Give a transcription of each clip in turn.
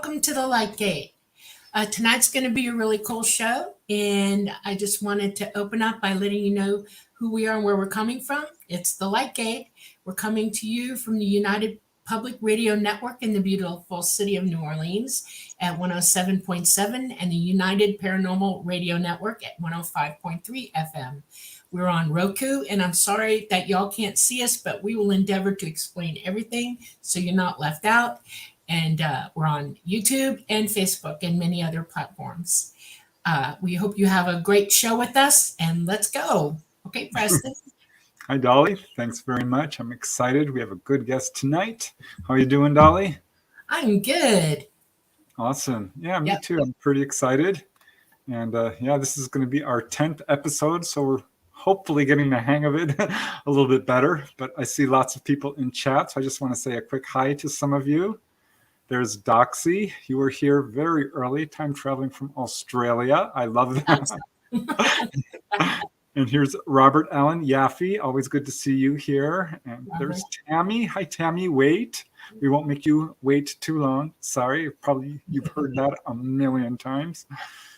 welcome to the Light Gate. Tonight's going to be a really cool show, and I just wanted to open up by letting you know who we are and where we're coming from. It's the Light Gate. We're coming to you from the United Public Radio Network in the beautiful city of New Orleans at 107.7 and the United Paranormal Radio Network at 105.3 FM. We're on Roku, and I'm sorry that y'all can't see us, but we will endeavor to explain everything so you're not left out. And we're on YouTube and Facebook and many other platforms. We hope you have a great show with us, and let's go. Okay, Preston. Hi, Dolly. Thanks very much. I'm excited. We have a good guest tonight. How are you doing, Dolly? I'm good. Awesome. Yeah, me too. I'm pretty excited. And this is going to be our 10th episode, so we're hopefully getting the hang of it a little bit better. But I see lots of people in chat, so I just want to say a quick hi to some of you. There's Doxy. You were here very early, time traveling from Australia. I love that. And here's Robert Allen Yaffe. Always good to see you here. And there's Tammy. Hi, Tammy. Wait. We won't make you wait too long. Sorry. Probably you've heard that a million times.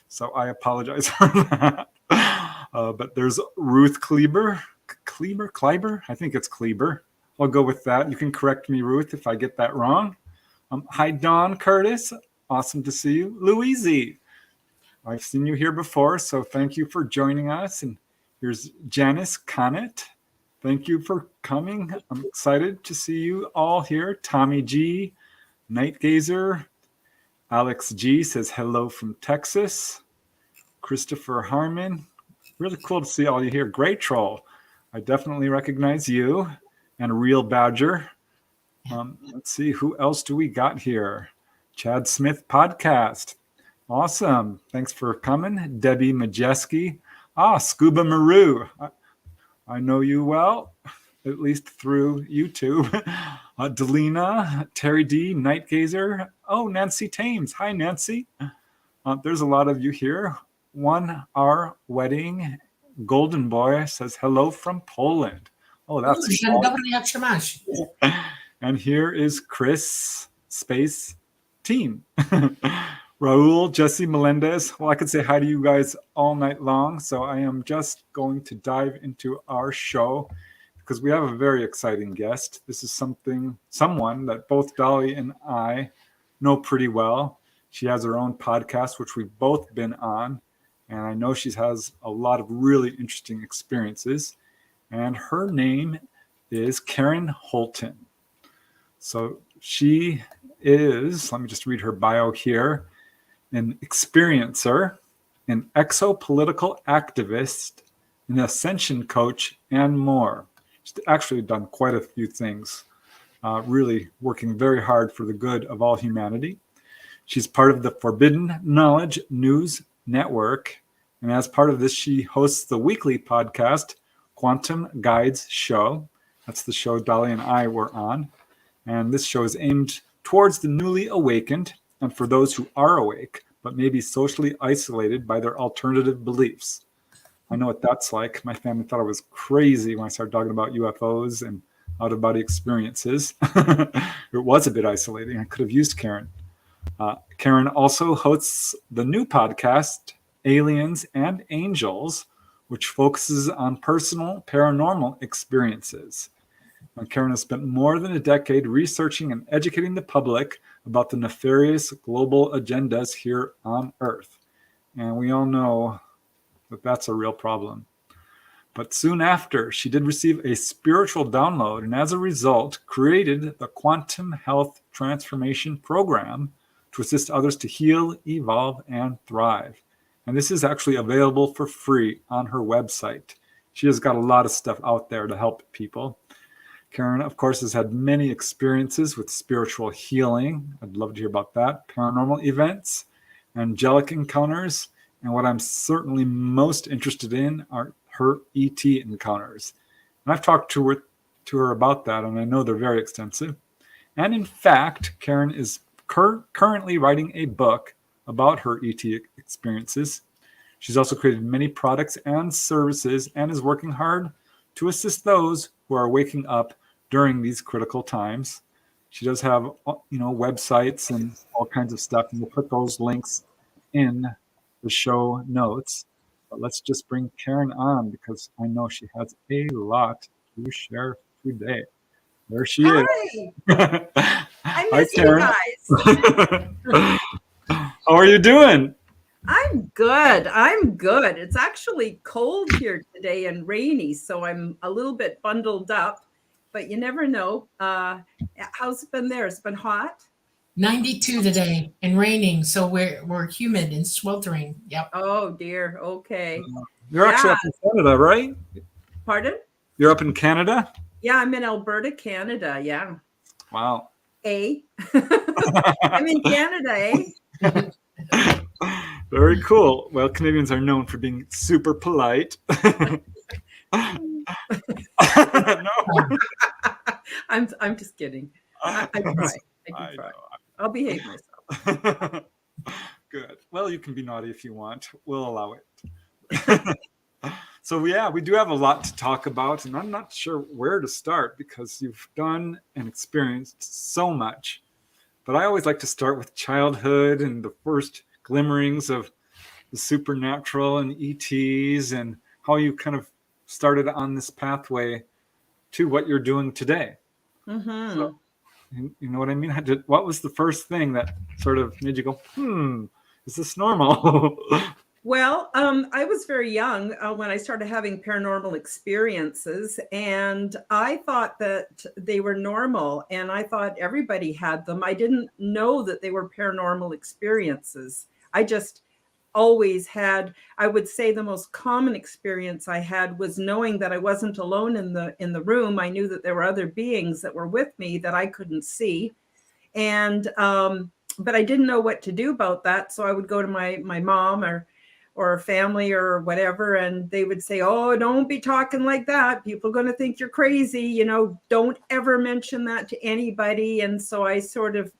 So I apologize for that. But there's Ruth Kleber. Kleiber? I think it's Kleber. I'll go with that. You can correct me, Ruth, if I get that wrong. Hi, Dawn Curtis. Awesome to see you. Louise, I've seen you here before, so thank you for joining us. And here's Janice Connett. Thank you for coming. I'm excited to see you all here. Tommy G, Night Gazer. Alex G says hello from Texas. Christopher Harmon. Really cool to see all you here. Great Troll. I definitely recognize you. And Real Badger. Let's see, who else do we got here? Chad Smith Podcast. Awesome. Thanks for coming. Debbie Majeski. Scuba Maru. I know you well, at least through YouTube. Delina, Terry D, Night Gazer. Nancy Thames. Hi, Nancy. There's a lot of you here. 1R Wedding. Golden Boy says hello from Poland. That's awesome. And here is Chris Space Team. Raul, Jesse Melendez. Well, I could say hi to you guys all night long. So I am just going to dive into our show because we have a very exciting guest. This is someone that both Dolly and I know pretty well. She has her own podcast, which we've both been on. And I know she has a lot of really interesting experiences. And her name is Karen Holton. So she is, let me just read her bio here, an experiencer, an exopolitical activist, an ascension coach, and more. She's actually done quite a few things, really working very hard for the good of all humanity. She's part of the Forbidden Knowledge News Network, and as part of this, she hosts the weekly podcast, Quantum Guides Show. That's the show Dolly and I were on. And this show is aimed towards the newly awakened and for those who are awake, but may be socially isolated by their alternative beliefs. I know what that's like. My family thought I was crazy when I started talking about UFOs and out-of-body experiences. It was a bit isolating. I could have used Karen. Karen also hosts the new podcast, Aliens and Angels, which focuses on personal paranormal experiences. Karen has spent more than a decade researching and educating the public about the nefarious global agendas here on Earth. And we all know that that's a real problem. But soon after, she did receive a spiritual download and as a result created the Quantum Health Transformation Program to assist others to heal, evolve, and thrive. And this is actually available for free on her website. She has got a lot of stuff out there to help people. Karen, of course, has had many experiences with spiritual healing. I'd love to hear about that. Paranormal events, angelic encounters, and what I'm certainly most interested in are her ET encounters. And I've talked to her about that, and I know they're very extensive. And in fact, Karen is currently writing a book about her ET experiences. She's also created many products and services and is working hard to assist those who are waking up during these critical times. she does have, websites and all kinds of stuff, and we'll put those links in the show notes. But let's just bring Karen on because I know she has a lot to share today. There she is. Hi. I miss you guys. How are you doing? I'm good. I'm good. It's actually cold here today and rainy, so I'm a little bit bundled up, but you never know. How's it been there? It's been hot? 92 today and raining, so we're humid and sweltering. Yep. Oh dear. Okay. You're actually up in Canada, right? Pardon? You're up in Canada? Yeah, I'm in Alberta, Canada. Yeah. Wow. I'm in Canada, Very cool. Well, Canadians are known for being super polite. No. I'm just kidding. I try. I try. I'll behave myself. Good. Well, you can be naughty if you want. We'll allow it. So yeah, we do have a lot to talk about, and I'm not sure where to start because you've done and experienced so much. But I always like to start with childhood and the first glimmerings of the supernatural and ETs and how you kind of started on this pathway to what you're doing today. Mm-hmm. So, you know what I mean? What was the first thing that sort of made you go, is this normal? Well, I was very young when I started having paranormal experiences, and I thought that they were normal, and I thought everybody had them. I didn't know that they were paranormal experiences. I just always had, I would say the most common experience I had was knowing that I wasn't alone in the room. I knew that there were other beings that were with me that I couldn't see. And but I didn't know what to do about that. So I would go to my mom or family or whatever, and they would say, oh, don't be talking like that. People are going to think you're crazy. Don't ever mention that to anybody. And so I sort of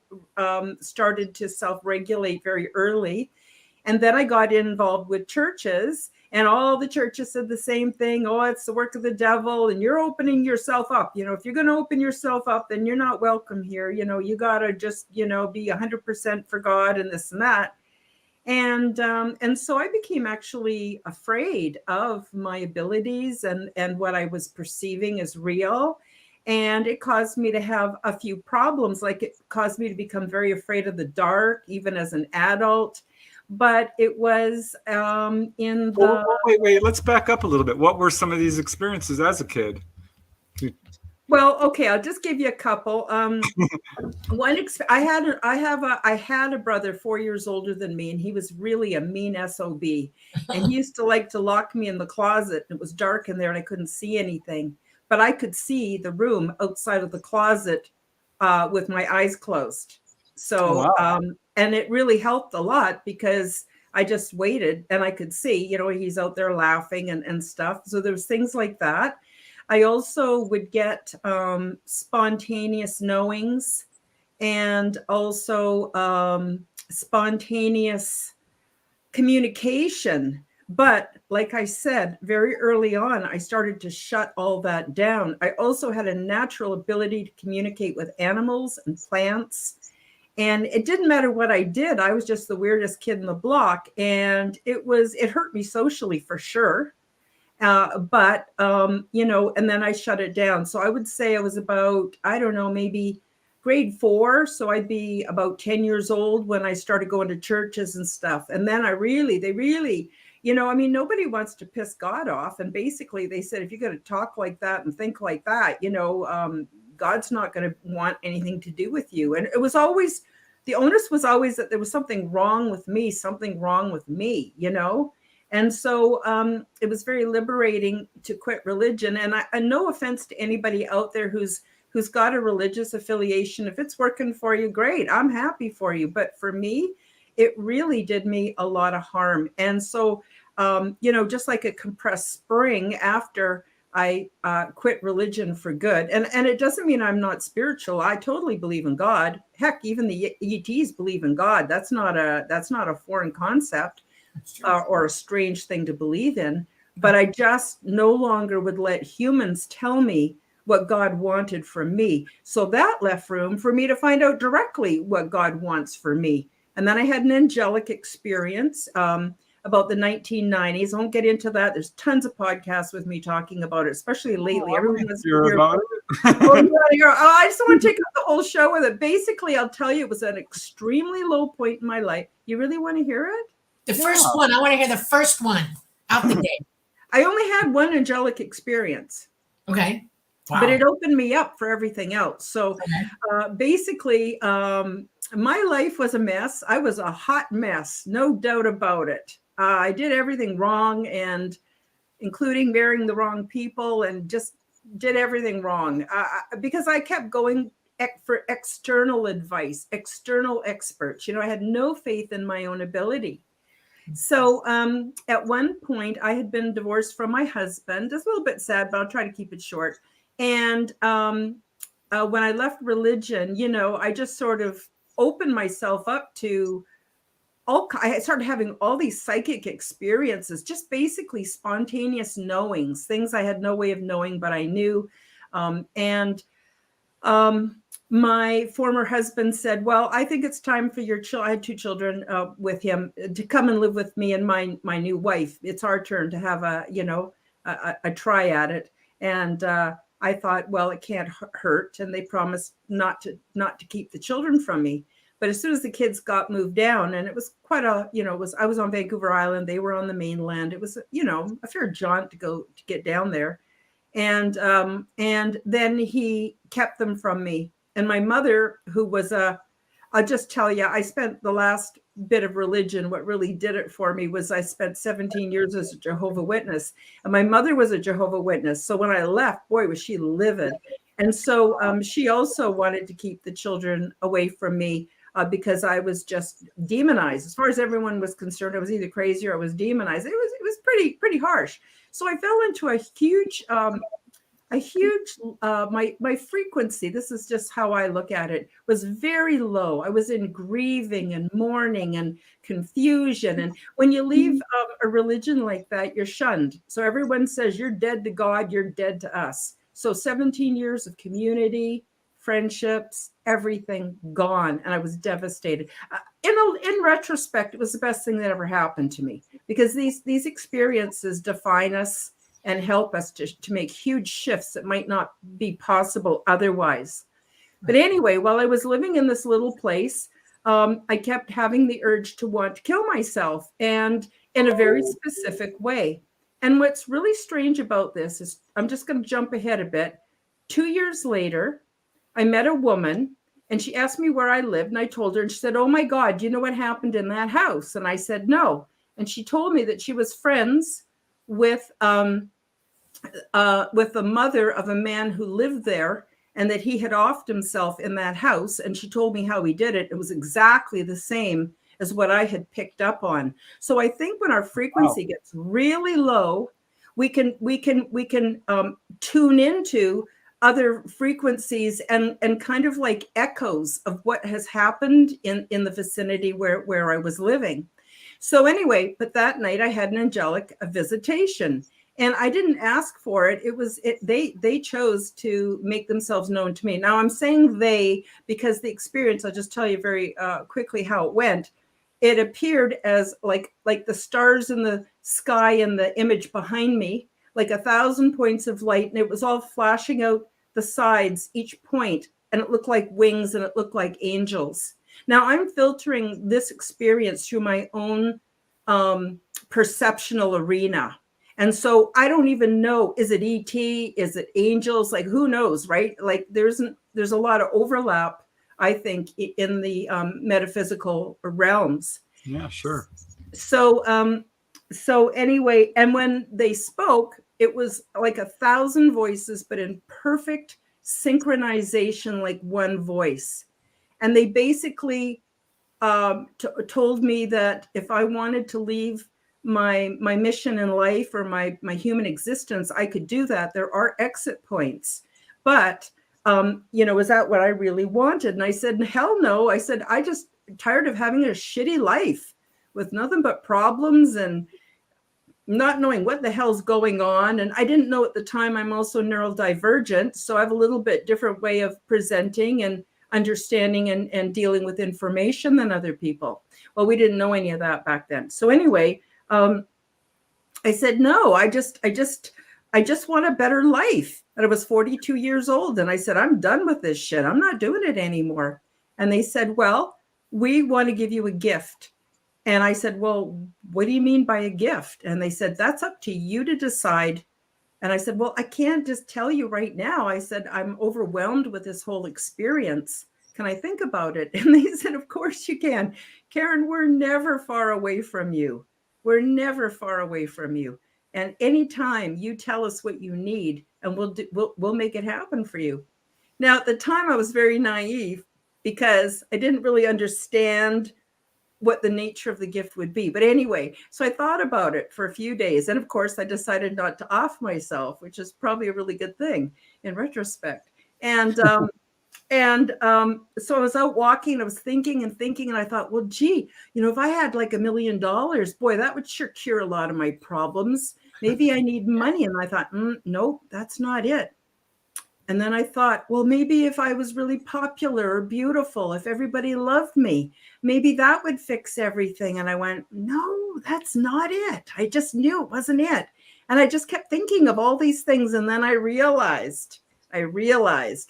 started to self-regulate very early. And then I got involved with churches, and all the churches said the same thing. Oh, it's the work of the devil, and you're opening yourself up. If you're going to open yourself up, then you're not welcome here. You got to just, be 100% for God and this and that. And so I became actually afraid of my abilities and what I was perceiving as real. And it caused me to have a few problems. Like it caused me to become very afraid of the dark, even as an adult. But it was in the... Wait, let's back up a little bit. What were some of these experiences as a kid? Well, okay, I'll just give you a couple. I had a brother 4 years older than me, and he was really a mean SOB. And he used to like to lock me in the closet. It was dark in there, and I couldn't see anything. But I could see the room outside of the closet with my eyes closed. So, wow. And it really helped a lot because I just waited, and I could see, he's out there laughing and stuff. So there's things like that. I also would get spontaneous knowings and also spontaneous communication. But like I said, very early on, I started to shut all that down. I also had a natural ability to communicate with animals and plants. And it didn't matter what I did. I was just the weirdest kid in the block. And it hurt me socially for sure. But and then I shut it down. So I would say I was about, I don't know, maybe grade 4. So I'd be about 10 years old when I started going to churches and stuff. And then they really, nobody wants to piss God off. And basically they said, if you're going to talk like that and think like that, God's not going to want anything to do with you. And it was always, the onus was always that there was something wrong with me. And so it was very liberating to quit religion. And no offense to anybody out there who's got a religious affiliation. If it's working for you, great. I'm happy for you. But for me, it really did me a lot of harm. And so, just like a compressed spring after I quit religion for good. And it doesn't mean I'm not spiritual. I totally believe in God. Heck, even the ETs believe in God. That's not a foreign concept. Or a strange thing to believe in, but I just no longer would let humans tell me what God wanted from me. So that left room for me to find out directly what God wants for me. And then I had an angelic experience about the 1990s. I won't get into that. There's tons of podcasts with me talking about it, especially lately. Everyone wants to hear about it. I just don't want to take up the whole show with it. Basically, I'll tell you, it was an extremely low point in my life. You really want to hear it? The first one. I want to hear the first one out the gate. I only had one angelic experience. Okay. Wow. But it opened me up for everything else. So basically, my life was a mess. I was a hot mess, no doubt about it. I did everything wrong, and including marrying the wrong people, and just did everything wrong because I kept going for external advice, external experts. I had no faith in my own ability. So at one point, I had been divorced from my husband. It's a little bit sad, but I'll try to keep it short. And when I left religion, I just sort of opened myself up to I started having all these psychic experiences, just basically spontaneous knowings, things I had no way of knowing, but I knew. My former husband said, well, I think it's time for your children. I had 2 children with him to come and live with me and my new wife. It's our turn to have a try at it. And I thought, well, it can't hurt. And they promised not to keep the children from me. But as soon as the kids got moved down, and it was quite I was on Vancouver Island, they were on the mainland. It was, a fair jaunt to get down there. And then he kept them from me. And my mother, who was I'll just tell you, I spent the last bit of religion. What really did it for me was I spent 17 years as a Jehovah's Witness. And my mother was a Jehovah's Witness. So when I left, boy, was she livid. And so she also wanted to keep the children away from me because I was just demonized. As far as everyone was concerned, I was either crazy or I was demonized. It was pretty harsh. So I fell into a huge my frequency, this is just how I look at it, was very low. I was in grieving and mourning and confusion. And when you leave a religion like that, you're shunned. So everyone says you're dead to God, you're dead to us. So 17 years of community, friendships, everything gone. And I was devastated. In retrospect, it was the best thing that ever happened to me, because these experiences define us and help us to make huge shifts that might not be possible otherwise. But anyway, while I was living in this little place, I kept having the urge to want to kill myself, and in a very specific way. And what's really strange about this is, I'm just going to jump ahead a bit. 2 years later, I met a woman, and she asked me where I lived, and I told her, and she said, oh my God, do you know what happened in that house? And I said, no. And she told me that she was friends with the mother of a man who lived there, and that he had offed himself in that house. And she told me how he did it. It was exactly the same as what I had picked up on. So I think when our frequency gets really low, we can tune into other frequencies and kind of like echoes of what has happened in the vicinity where I was living. So anyway, but that night I had an angelic visitation, and I didn't ask for it. They chose to make themselves known to me. Now I'm saying they because the experience, I'll just tell you very quickly how it went. It appeared as like the stars in the sky in the image behind me, like 1,000 points of light, and it was all flashing out the sides, each point, and it looked like wings, and it looked like angels. Now I'm filtering this experience through my own perceptional arena. And so I don't even know, is it ET? Is it angels? Like, who knows, right? Like there's a lot of overlap, I think, in the metaphysical realms. Yeah, sure. So anyway, and when they spoke, it was like 1,000 voices, but in perfect synchronization, like one voice. And they basically told me that if I wanted to leave my mission in life or my human existence, I could do that. There are exit points. But, is that what I really wanted? And I said, hell no. I said, I just tired of having a shitty life with nothing but problems and not knowing what the hell's going on. And I didn't know at the time I'm also neurodivergent. So I have a little bit different way of presenting and understanding and dealing with information than other people. Well, we didn't know any of that back then. So anyway, I said, no, I just want a better life. And I was 42 years old. And I said, I'm done with this shit. I'm not doing it anymore. And they said, well, we want to give you a gift. And I said, well, what do you mean by a gift? And they said, that's up to you to decide. And I said, well, I can't just tell you right now. I said, I'm overwhelmed with this whole experience. Can I think about it? And they said, of course you can. Karen, we're never far away from you. We're never far away from you. And anytime you tell us what you need, and we'll make it happen for you. Now, at the time, I was very naive because I didn't really understand what the nature of the gift would be. But anyway, so I thought about it for a few days. And of course, I decided not to off myself, which is probably a really good thing in retrospect. And so I was out walking, I was thinking, and I thought, well, gee, if I had like $1 million, boy, that would sure cure a lot of my problems. Maybe I need money. And I thought, nope, that's not it. And then I thought, well, maybe if I was really popular or beautiful, if everybody loved me, maybe that would fix everything. And I went, no, that's not it. I just knew it wasn't it. And I just kept thinking of all these things. And then I realized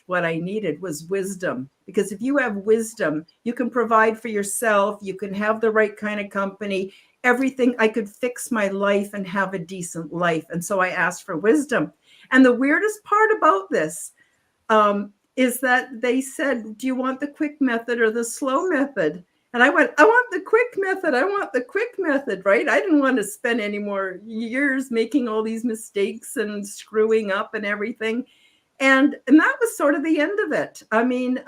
what I needed was wisdom. Because if you have wisdom, you can provide for yourself. You can have the right kind of company, everything. I could fix my life and have a decent life. And so I asked for wisdom. And the weirdest part about this is that they said, do you want the quick method or the slow method? And I went, I want the quick method. I want the quick method, right? I didn't want to spend any more years making all these mistakes and screwing up and everything. And that was sort of the end of it. I mean,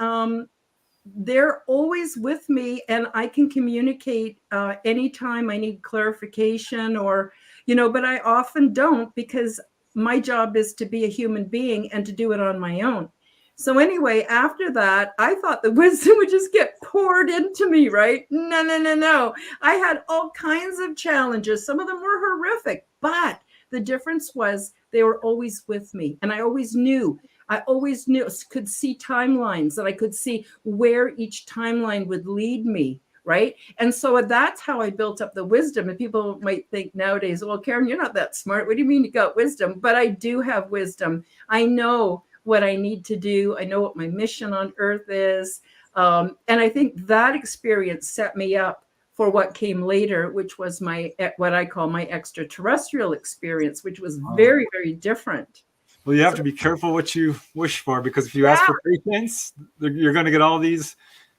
they're always with me, and I can communicate anytime I need clarification or, but I often don't, because my job is to be a human being and to do it on my own. So anyway, after that, I thought the wisdom would just get poured into me, right? No. I had all kinds of challenges. Some of them were horrific, but the difference was they were always with me. And I always knew, could see timelines, and I could see where each timeline would lead me. Right. And so that's how I built up the wisdom. And people might think nowadays, well, Karen, you're not that smart. What do you mean you got wisdom? But I do have wisdom. I know what I need to do. I know what my mission on earth is. And I think that experience set me up for what came later, which was what I call my extraterrestrial experience, which was very, very different. Well, you have to be careful what you wish for, because if you ask for patience, you're going to get all these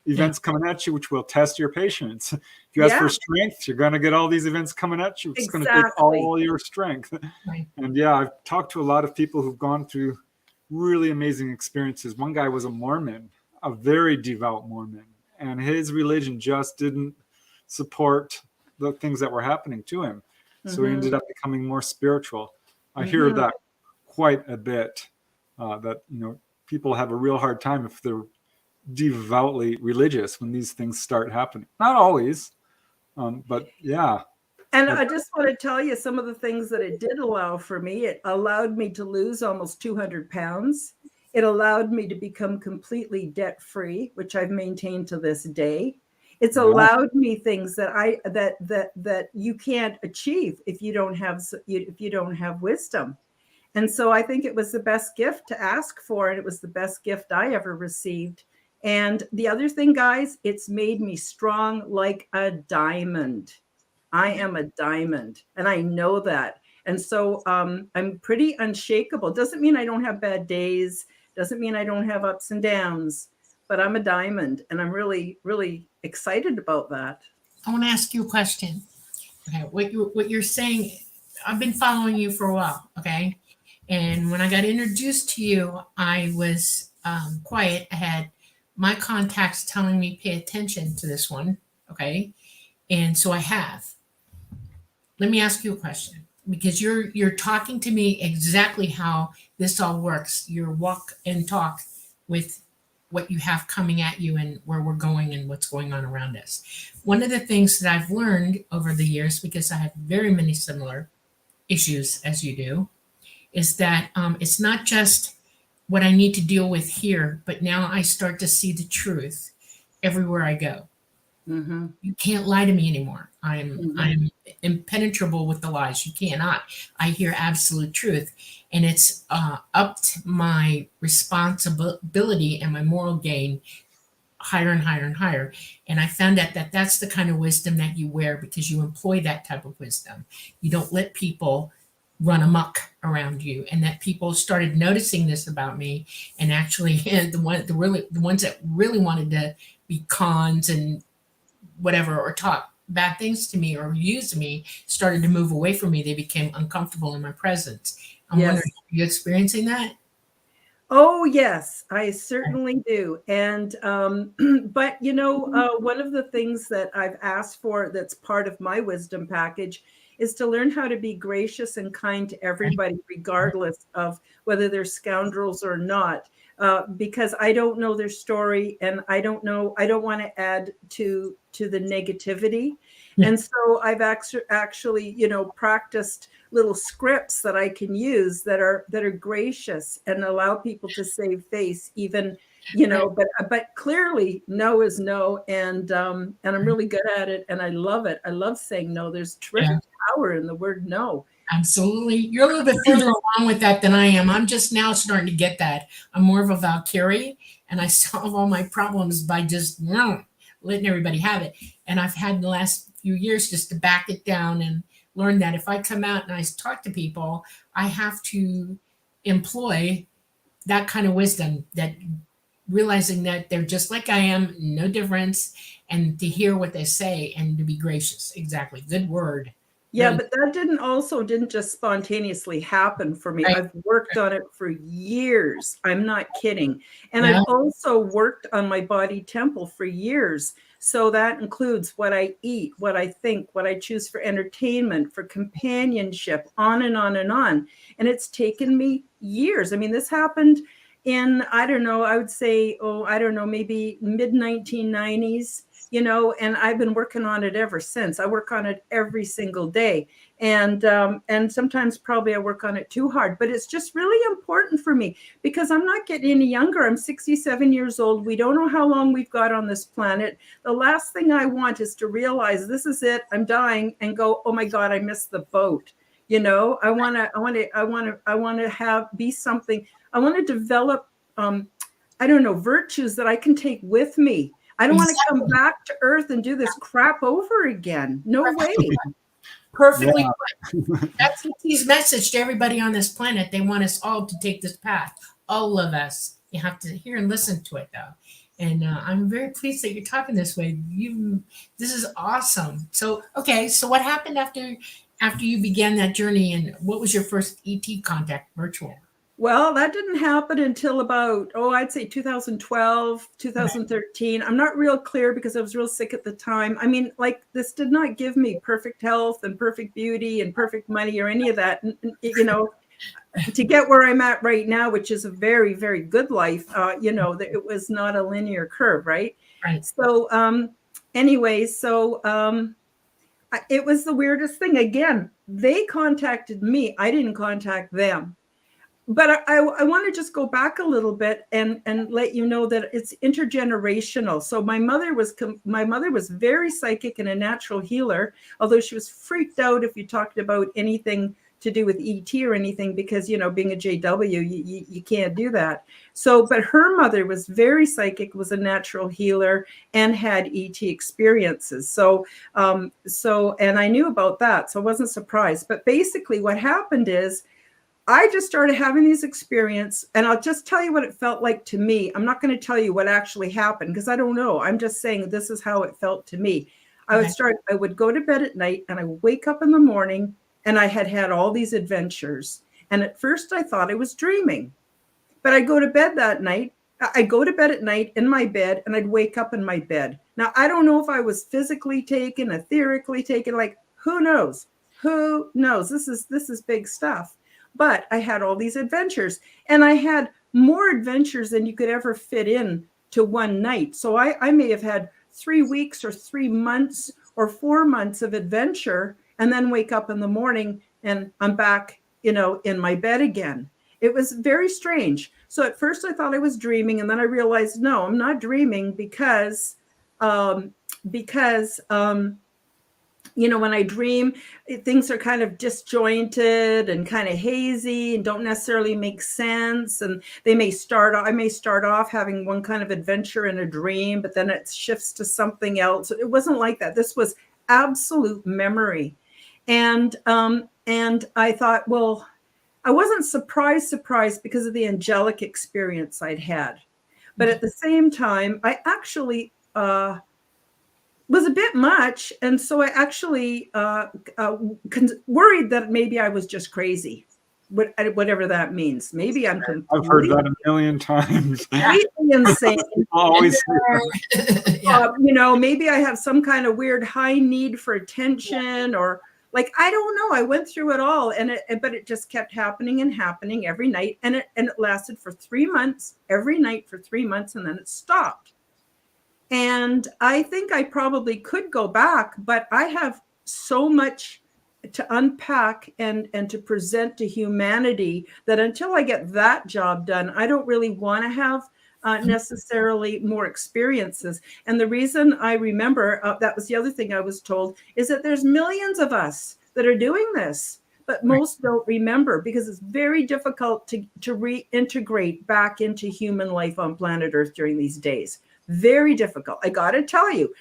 events coming at you, which will test your patience. If you ask for strength, you're going to get all these events coming at you. It's going to take all your strength. Right. And I've talked to a lot of people who've gone through really amazing experiences. One guy was a Mormon, a very devout Mormon, and his religion just didn't support the things that were happening to him. So he ended up becoming more spiritual. I hear that quite a bit, that, people have a real hard time if they're devoutly religious when these things start happening. Not always, but yeah. And I just want to tell you some of the things that it did allow for me. It allowed me to lose almost 200 pounds. It allowed me to become completely debt-free, which I've maintained to this day. It's allowed me things that you can't achieve if you don't have wisdom. And so I think it was the best gift to ask for, and it was the best gift I ever received. And the other thing, guys, it's made me strong like a diamond. I am a diamond, and I know that. And so I'm pretty unshakable. Doesn't mean I don't have bad days. Doesn't mean I don't have ups and downs, but I'm a diamond, and I'm really, really excited about that. I want to ask you a question. Okay, what you're saying, I've been following you for a while, okay? And when I got introduced to you, I was quiet. I had my contacts telling me pay attention to this one, okay? And so I have. Let me ask you a question, because you're talking to me exactly how this all works. Your walk and talk with what you have coming at you and where we're going and what's going on around us. One of the things that I've learned over the years, because I have very many similar issues as you do, is that it's not just what I need to deal with here, but now I start to see the truth everywhere I go. Mm-hmm. You can't lie to me anymore. Mm-hmm. I'm impenetrable with the lies. You cannot. I hear absolute truth, and it's upped my responsibility and my moral gain higher and higher and higher. And I found out that that's the kind of wisdom that you wear because you employ that type of wisdom. You don't let people run amok around you, and that people started noticing this about me. And actually, the ones that really wanted to be cons and whatever or talk bad things to me or use me started to move away from me. They became uncomfortable in my presence. I'm Yes. wondering, are you experiencing that? Oh, yes, I certainly do. And, but one of the things that I've asked for that's part of my wisdom package is to learn how to be gracious and kind to everybody, regardless of whether they're scoundrels or not, because I don't know their story and I don't want to add to the negativity. Yeah. And so I've actually, practiced little scripts that I can use that are gracious and allow people to save face, even, but clearly no is no. And I'm really good at it. And I love it. I love saying no. There's terrific power in the word no. Absolutely. You're a little bit further along with that than I am. I'm just now starting to get that. I'm more of a Valkyrie, and I solve all my problems by just letting everybody have it. And I've had the last few years just to back it down and learn that if I come out and I talk to people, I have to employ that kind of wisdom, that realizing that they're just like I am, no difference, and to hear what they say and to be gracious. Exactly. Good word. Yeah, Really. but that didn't just spontaneously happen for me. Right. I've worked on it for years. I'm not kidding. And Yeah. I've also worked on my body temple for years. So that includes what I eat, what I think, what I choose for entertainment, for companionship, on and on and on. And it's taken me years. I mean, this happened in, I don't know, I would say, maybe mid 1990s. And I've been working on it ever since. I work on it every single day. And sometimes probably I work on it too hard, but it's just really important for me because I'm not getting any younger. I'm 67 years old. We don't know how long we've got on this planet. The last thing I want is to realize this is it. I'm dying and go, oh my God, I missed the boat. I want to be something. I want to develop, virtues that I can take with me. I don't want to come back to Earth and do this crap over again. No way. Perfectly put. That's the key's message to everybody on this planet. They want us all to take this path. All of us. You have to hear and listen to it, though. And I'm very pleased that you're talking this way. This is awesome. So, okay. So, what happened after you began that journey, and what was your first ET contact, virtual? Well, that didn't happen until about, I'd say 2012, 2013. I'm not real clear because I was real sick at the time. I mean, like, this did not give me perfect health and perfect beauty and perfect money or any of that. To get where I'm at right now, which is a very, very good life, it was not a linear curve, right? Right. So it was the weirdest thing. Again, they contacted me. I didn't contact them. But I want to just go back a little bit and let you know that it's intergenerational. So my mother was very psychic and a natural healer, although she was freaked out if you talked about anything to do with ET or anything, because, being a JW, you can't do that. So, but her mother was very psychic, was a natural healer, and had ET experiences. So, and I knew about that, so I wasn't surprised. But basically what happened is, I just started having these experiences, and I'll just tell you what it felt like to me. I'm not going to tell you what actually happened because I don't know. I'm just saying this is how it felt to me. I would go to bed at night and I would wake up in the morning and I had all these adventures. And at first I thought I was dreaming, but I'd go to bed that night. I'd go to bed at night in my bed and I'd wake up in my bed. Now, I don't know if I was physically taken, etherically taken, like, who knows? Who knows? This is big stuff. But I had all these adventures, and I had more adventures than you could ever fit in to one night. So I may have had 3 weeks or 3 months or 4 months of adventure, and then wake up in the morning and I'm back, in my bed again. It was very strange. So at first I thought I was dreaming, and then I realized, no, I'm not dreaming because um, when I dream, things are kind of disjointed and kind of hazy and don't necessarily make sense. And I may start off having one kind of adventure in a dream, but then it shifts to something else. It wasn't like that. This was absolute memory. And I thought, well, I wasn't surprised because of the angelic experience I'd had. But at the same time, I actually was a bit much. And so I actually worried that maybe I was just crazy, whatever that means. Maybe I'm I've heard that a million times. completely insane. Always Maybe I have some kind of weird high need for attention, or like, I don't know. I went through it all, but it just kept happening and happening every night. And it lasted for 3 months, every night for 3 months. And then it stopped. And I think I probably could go back, but I have so much to unpack and to present to humanity that until I get that job done, I don't really want to have necessarily more experiences. And the reason I remember, that was the other thing I was told, is that there's millions of us that are doing this, but most don't remember, because it's very difficult to reintegrate back into human life on planet Earth during these days. Very difficult. I got to tell you,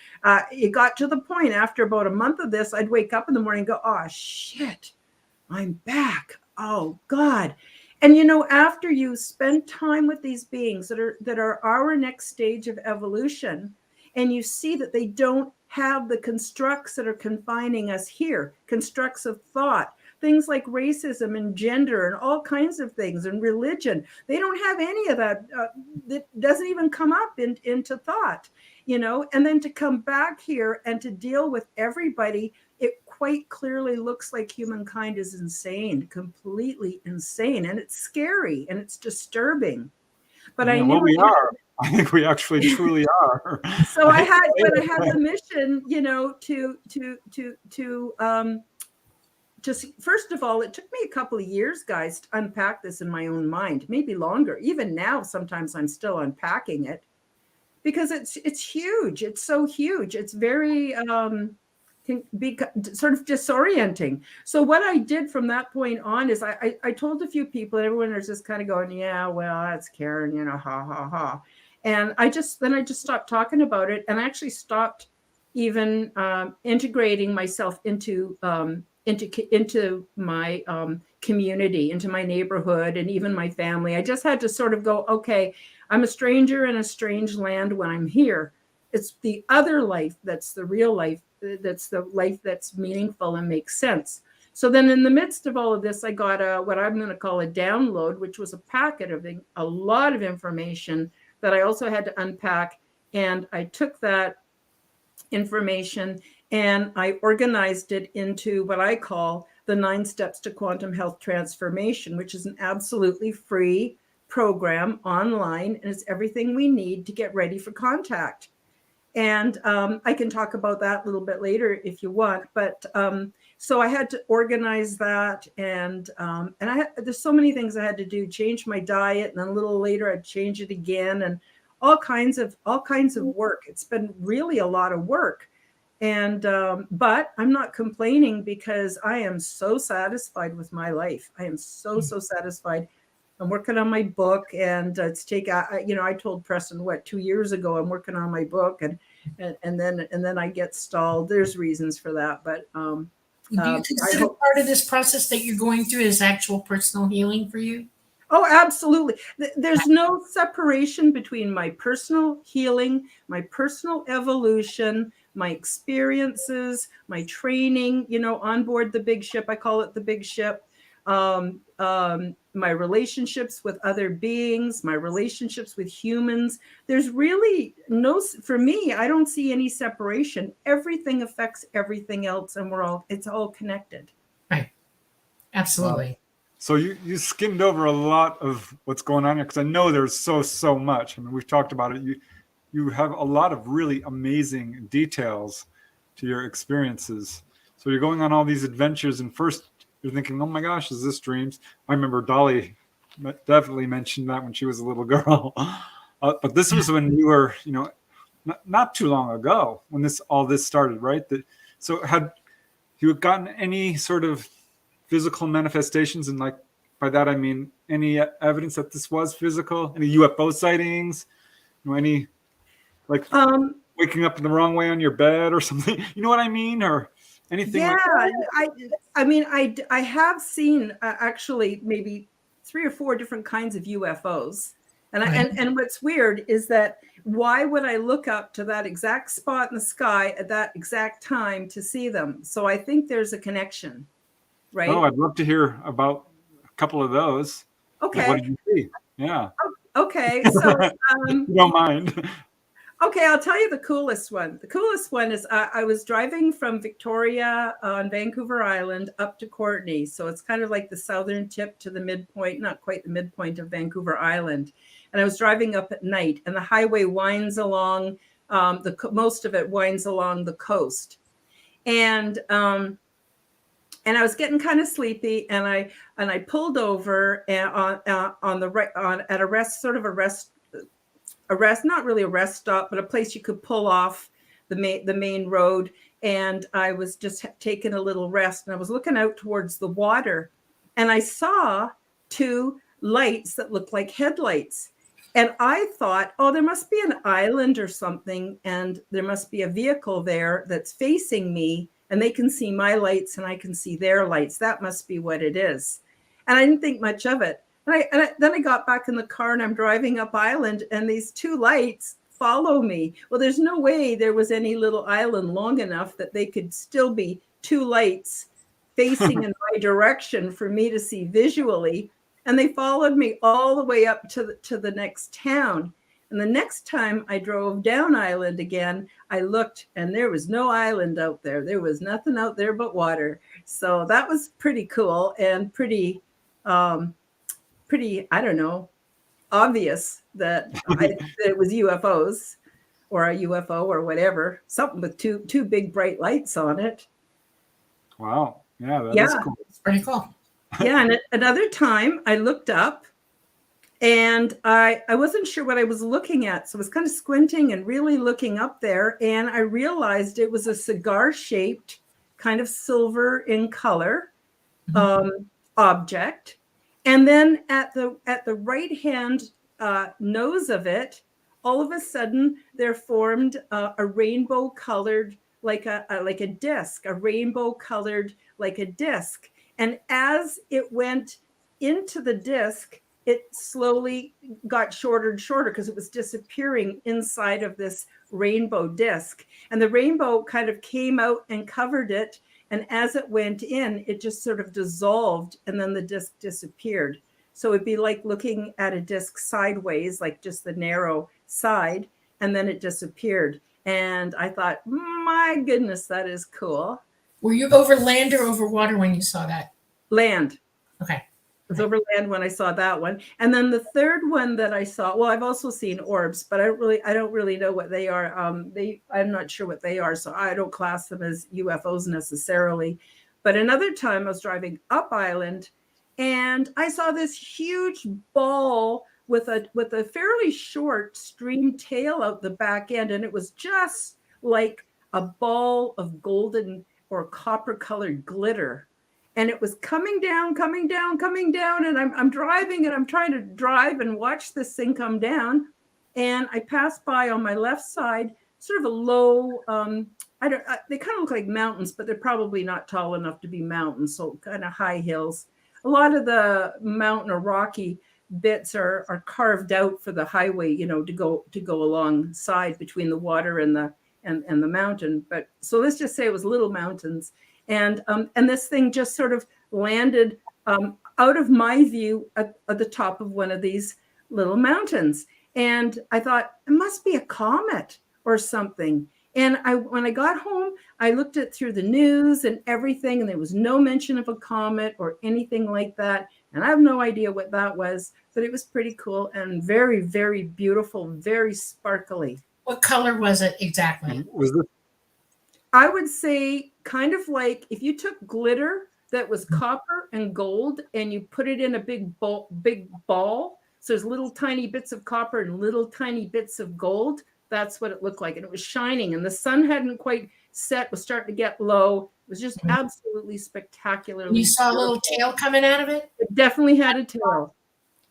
it got to the point after about a month of this, I'd wake up in the morning and go, oh, shit, I'm back. Oh, God. And, after you spend time with these beings that are our next stage of evolution, and you see that they don't have the constructs that are confining us here, constructs of thought, things like racism and gender and all kinds of things, and religion. They don't have any of that. That doesn't even come up into thought, and then to come back here and to deal with everybody, it quite clearly looks like humankind is insane, completely insane. And it's scary and it's disturbing. But I knew we are. I think we actually truly are. So I had the mission, just first of all, it took me a couple of years, guys, to unpack this in my own mind, maybe longer. Even now, sometimes I'm still unpacking it, because it's huge. It's so huge. It's very can be sort of disorienting. So what I did from that point on is I told a few people, and everyone was just kind of going, yeah, well, that's Karen, ha ha ha. And I just stopped talking about it, and I actually stopped even integrating myself into my community, into my neighborhood, and even my family. I just had to sort of go, okay, I'm a stranger in a strange land when I'm here. It's the other life that's the real life. That's the life that's meaningful and makes sense. So then in the midst of all of this, I got what I'm going to call a download, which was a packet of a lot of information that I also had to unpack. And I took that information and I organized it into what I call the 9 Steps to Quantum Health Transformation, which is an absolutely free program online. And it's everything we need to get ready for contact. And I can talk about that a little bit later if you want. But so I had to organize that, and there's so many things I had to do. Change my diet, and then a little later I'd change it again, and all kinds of work. It's been really a lot of work, and but I'm not complaining, because I am so satisfied with my life. I am so satisfied. I'm working on my book, and I told Preston 2 years ago I'm working on my book, and then I get stalled. There's reasons for that, but do you consider part of this process that you're going through is actual personal healing for you? Oh, absolutely. There's no separation between my personal healing, my personal evolution, my experiences, my training, on board the big ship. I call it the big ship. My relationships with other beings, my relationships with humans. There's really for me, I don't see any separation. Everything affects everything else, and it's all connected. Right. Absolutely. So you skimmed over a lot of what's going on here, because I know there's so much. I mean, we've talked about it. You have a lot of really amazing details to your experiences. So you're going on all these adventures, and first you're thinking, oh my gosh, is this dreams? I remember Dolly definitely mentioned that when she was a little girl. But this was when you were, not too long ago when all this started, right? So had you gotten any sort of physical manifestations, and like by that I mean any evidence that this was physical, any UFO sightings, any like waking up in the wrong way on your bed or something, you know what I mean, or anything Yeah, like that? I mean, I have seen actually maybe 3 or 4 different kinds of UFOs. And and what's weird is that why would I look up to that exact spot in the sky at that exact time to see them? So I think there's a connection, right? Oh, I'd love to hear about a couple of those. Like, what Okay. did you see? Yeah. Okay. So You don't mind. okay, I'll tell you the coolest one. The coolest one is I was driving from Victoria on Vancouver Island up to Courtenay. So it's kind of like the southern tip to the midpoint, not quite the midpoint of Vancouver Island. And I was driving up at night, and the highway winds along, most of it winds along the coast. And I was getting kind of sleepy, and I pulled over on the right at a rest, sort of a rest, not really a rest stop, but a place you could pull off the main road. And I was just taking a little rest, and I was looking out towards the water, and I saw 2 lights that looked like headlights. And I thought, oh, there must be an island or something, and there must be a vehicle there that's facing me, and they can see my lights and I can see their lights. That must be what it is. And I didn't think much of it. Then I got back in the car, and I'm driving up island, and these 2 lights follow me. Well, there's no way there was any little island long enough that they could still be 2 lights facing in my direction for me to see visually. And they followed me all the way up to the next town. And the next time I drove down island again, I looked, and there was no island out there. There was nothing out there but water. So that was pretty cool and pretty, I don't know, obvious that it was UFOs or a UFO or whatever, something with two big bright lights on it. Wow. Yeah, that is cool. It's pretty cool. Yeah, and another time I looked up, and I wasn't sure what I was looking at. So I was kind of squinting and really looking up there, and I realized it was a cigar-shaped, kind of silver in color object. And then at the right-hand nose of it, all of a sudden there formed a rainbow-colored, like a disc, a rainbow-colored like a disc. And as it went into the disc, it slowly got shorter and shorter because it was disappearing inside of this rainbow disc. And the rainbow kind of came out and covered it. And as it went in, it just sort of dissolved, and then the disc disappeared. So it'd be like looking at a disc sideways, like just the narrow side, and then it disappeared. And I thought, my goodness, that is cool. Were you over land or over water when you saw that? Land. Okay. It was over land when I saw that one. And then the third one that I saw, well, I've also seen orbs, but I don't really know what they are. I'm not sure what they are, so I don't class them as UFOs necessarily. But another time I was driving up island, and I saw this huge ball with a fairly short stream tail out the back end, and it was just like a ball of golden or copper colored glitter. And it was coming down, and I'm driving, and I'm trying to drive and watch this thing come down. And I passed by on my left side, sort of a low, they kind of look like mountains, but they're probably not tall enough to be mountains, so kind of high hills. A lot of the mountain or rocky bits are carved out for the highway, to go alongside between the water and the mountain. But so let's just say it was little mountains. And this thing just sort of landed out of my view at the top of one of these little mountains. And I thought, it must be a comet or something. And when I got home, I looked at through the news and everything, and there was no mention of a comet or anything like that. And I have no idea what that was, but it was pretty cool and very, very beautiful, very sparkly. What color was it exactly? Was this? I would say kind of like if you took glitter that was copper and gold, and you put it in a big ball. So there's little tiny bits of copper and little tiny bits of gold. That's what it looked like. And it was shining, and the sun hadn't quite set, was starting to get low. It was just absolutely spectacularly You saw a little tail coming out of it? It definitely had a tail.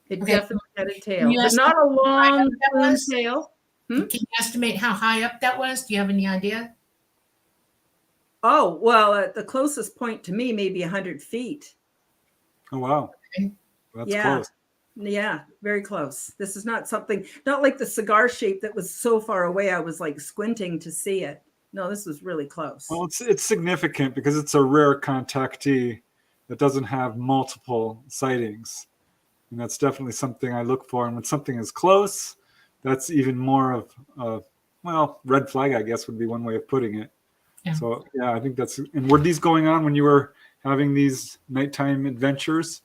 It Okay. definitely had a tail, you but not a long that tail. Can you estimate how high up that was? Do you have any idea? Oh, well, at the closest point to me, maybe 100 feet. Oh, wow. Okay. That's Yeah. close. Yeah, very close. This is not something, not like the cigar shape that was so far away. I was like squinting to see it. No, this was really close. Well, it's significant because it's a rare contactee that doesn't have multiple sightings. And that's definitely something I look for. And when something is close, that's even more of a, well, red flag, I guess, would be one way of putting it. Yeah. So, yeah, I think that's, and were these going on when you were having these nighttime adventures?